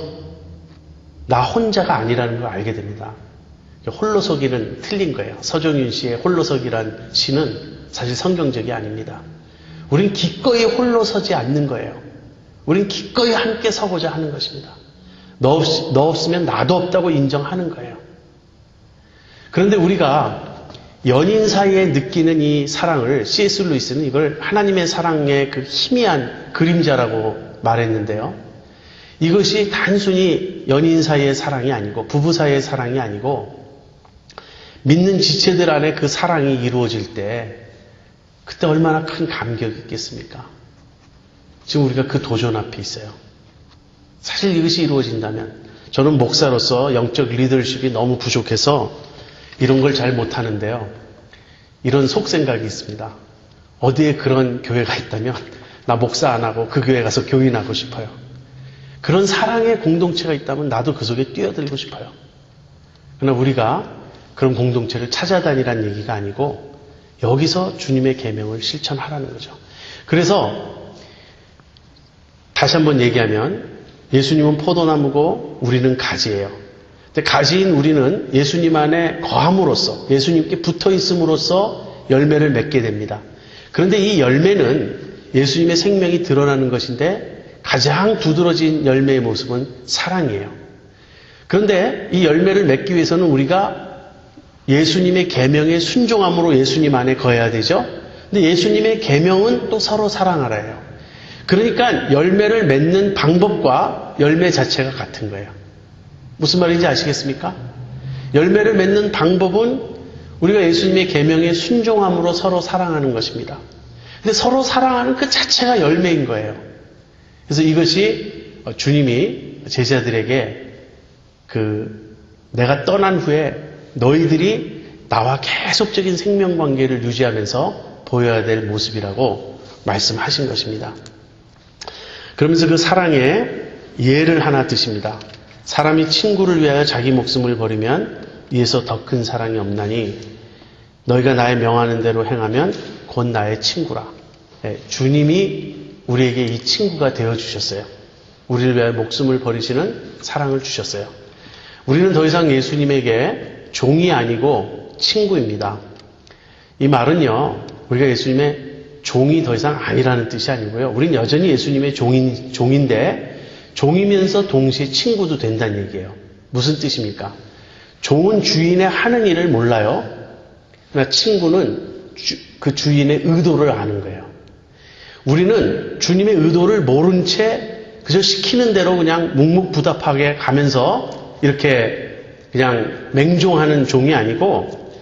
나 혼자가 아니라는 걸 알게 됩니다. 홀로서기는 틀린 거예요. 서정윤 씨의 홀로서기란 시는 사실 성경적이 아닙니다. 우린 기꺼이 홀로서지 않는 거예요. 우린 기꺼이 함께 서고자 하는 것입니다. 너 없으면 나도 없다고 인정하는 거예요. 그런데 우리가 연인 사이에 느끼는 이 사랑을 C.S. 루이스는 이걸 하나님의 사랑의 그 희미한 그림자라고 말했는데요. 이것이 단순히 연인 사이의 사랑이 아니고 부부 사이의 사랑이 아니고 믿는 지체들 안에 그 사랑이 이루어질 때 그때 얼마나 큰 감격이 있겠습니까? 지금 우리가 그 도전 앞에 있어요. 사실 이것이 이루어진다면 저는 목사로서 영적 리더십이 너무 부족해서 이런 걸 잘 못하는데요. 이런 속생각이 있습니다. 어디에 그런 교회가 있다면 나 목사 안 하고 그 교회 가서 교인하고 싶어요. 그런 사랑의 공동체가 있다면 나도 그 속에 뛰어들고 싶어요. 그러나 우리가 그런 공동체를 찾아다니라는 얘기가 아니고 여기서 주님의 계명을 실천하라는 거죠. 그래서 다시 한번 얘기하면 예수님은 포도나무고 우리는 가지예요. 근데 가지인 우리는 예수님 안에 거함으로써 예수님께 붙어 있음으로써 열매를 맺게 됩니다. 그런데 이 열매는 예수님의 생명이 드러나는 것인데 가장 두드러진 열매의 모습은 사랑이에요. 그런데 이 열매를 맺기 위해서는 우리가 예수님의 계명에 순종함으로 예수님 안에 거해야 되죠. 근데 예수님의 계명은 또 서로 사랑하라예요. 그러니까 열매를 맺는 방법과 열매 자체가 같은 거예요. 무슨 말인지 아시겠습니까? 열매를 맺는 방법은 우리가 예수님의 계명에 순종함으로 서로 사랑하는 것입니다. 근데 서로 사랑하는 그 자체가 열매인 거예요. 그래서 이것이 주님이 제자들에게 내가 떠난 후에 너희들이 나와 계속적인 생명관계를 유지하면서 보여야 될 모습이라고 말씀하신 것입니다. 그러면서 그 사랑의 예를 하나 드십니다. 사람이 친구를 위하여 자기 목숨을 버리면 이에서 더 큰 사랑이 없나니 너희가 나의 명하는 대로 행하면 곧 나의 친구라. 주님이 우리에게 이 친구가 되어주셨어요. 우리를 위하여 목숨을 버리시는 사랑을 주셨어요. 우리는 더 이상 예수님에게 종이 아니고 친구입니다. 이 말은요, 우리가 예수님의 종이 더 이상 아니라는 뜻이 아니고요. 우린 여전히 예수님의 종인데 종이면서 동시에 친구도 된다는 얘기예요. 무슨 뜻입니까? 종은 주인의 하는 일을 몰라요. 그러나 친구는 그 주인의 의도를 아는 거예요. 우리는 주님의 의도를 모른 채 그저 시키는 대로 그냥 묵묵부답하게 가면서 이렇게 그냥 맹종하는 종이 아니고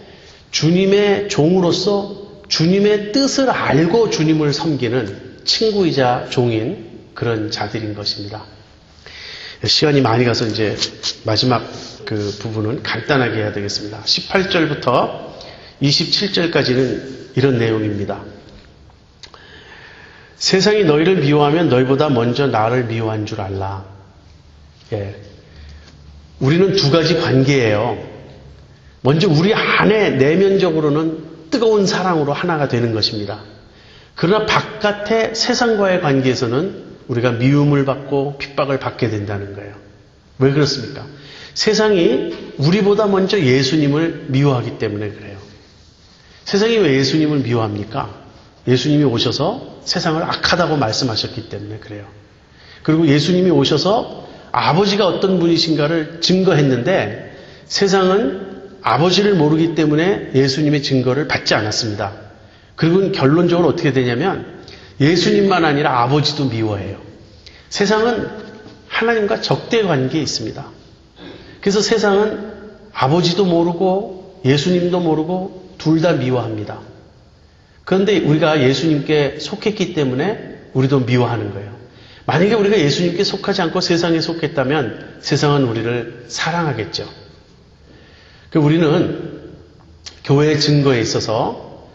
주님의 종으로서 주님의 뜻을 알고 주님을 섬기는 친구이자 종인 그런 자들인 것입니다. 시간이 많이 가서 이제 마지막 그 부분은 간단하게 해야 되겠습니다. 18절부터 27절까지는 이런 내용입니다. 세상이 너희를 미워하면 너희보다 먼저 나를 미워한 줄 알라. 예. 우리는 두 가지 관계예요. 먼저 우리 안에 내면적으로는 뜨거운 사랑으로 하나가 되는 것입니다. 그러나 바깥의 세상과의 관계에서는 우리가 미움을 받고 핍박을 받게 된다는 거예요. 왜 그렇습니까? 세상이 우리보다 먼저 예수님을 미워하기 때문에 그래요. 세상이 왜 예수님을 미워합니까? 예수님이 오셔서 세상을 악하다고 말씀하셨기 때문에 그래요. 그리고 예수님이 오셔서 아버지가 어떤 분이신가를 증거했는데 세상은 아버지를 모르기 때문에 예수님의 증거를 받지 않았습니다. 그리고 결론적으로 어떻게 되냐면 예수님만 아니라 아버지도 미워해요. 세상은 하나님과 적대 관계에 있습니다. 그래서 세상은 아버지도 모르고 예수님도 모르고 둘 다 미워합니다. 그런데 우리가 예수님께 속했기 때문에 우리도 미워하는 거예요. 만약에 우리가 예수님께 속하지 않고 세상에 속했다면 세상은 우리를 사랑하겠죠. 우리는 교회의 증거에 있어서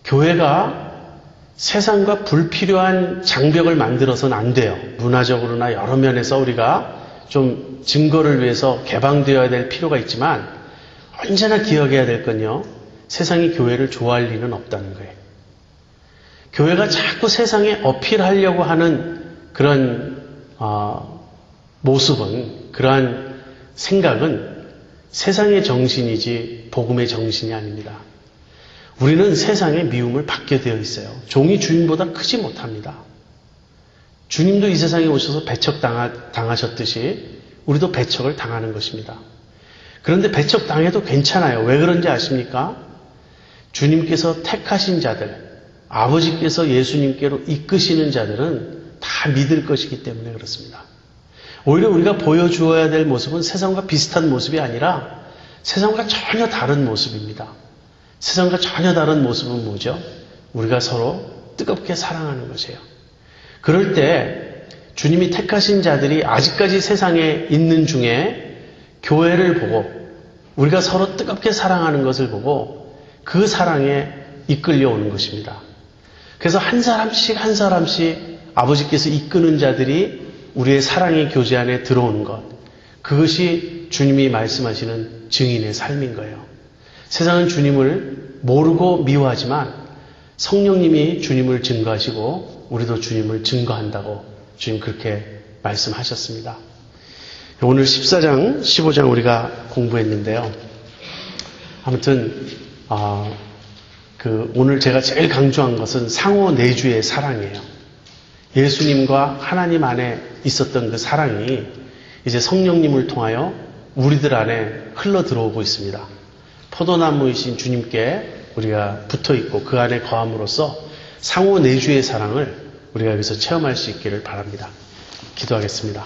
교회가 세상과 불필요한 장벽을 만들어서는 안 돼요. 문화적으로나 여러 면에서 우리가 좀 증거를 위해서 개방되어야 될 필요가 있지만 언제나 기억해야 될 건요. 세상이 교회를 좋아할 리는 없다는 거예요. 교회가 자꾸 세상에 어필하려고 하는 그런 모습은, 그러한 생각은 세상의 정신이지 복음의 정신이 아닙니다. 우리는 세상의 미움을 받게 되어 있어요. 종이 주인보다 크지 못합니다. 주님도 이 세상에 오셔서 배척당하셨듯이 우리도 배척을 당하는 것입니다. 그런데 배척당해도 괜찮아요. 왜 그런지 아십니까? 주님께서 택하신 자들, 아버지께서 예수님께로 이끄시는 자들은 다 믿을 것이기 때문에 그렇습니다. 오히려 우리가 보여주어야 될 모습은 세상과 비슷한 모습이 아니라 세상과 전혀 다른 모습입니다. 세상과 전혀 다른 모습은 뭐죠? 우리가 서로 뜨겁게 사랑하는 것이에요. 그럴 때 주님이 택하신 자들이 아직까지 세상에 있는 중에 교회를 보고 우리가 서로 뜨겁게 사랑하는 것을 보고 그 사랑에 이끌려오는 것입니다. 그래서 한 사람씩 한 사람씩 아버지께서 이끄는 자들이 우리의 사랑의 교제 안에 들어오는 것, 그것이 주님이 말씀하시는 증인의 삶인 거예요. 세상은 주님을 모르고 미워하지만 성령님이 주님을 증거하시고 우리도 주님을 증거한다고 주님 그렇게 말씀하셨습니다. 오늘 14장, 15장 우리가 공부했는데요. 아무튼 오늘 제가 제일 강조한 것은 상호 내주의 사랑이에요. 예수님과 하나님 안에 있었던 그 사랑이 이제 성령님을 통하여 우리들 안에 흘러 들어오고 있습니다. 포도나무이신 주님께 우리가 붙어 있고 그 안에 거함으로써 상호 내주의 사랑을 우리가 여기서 체험할 수 있기를 바랍니다. 기도하겠습니다.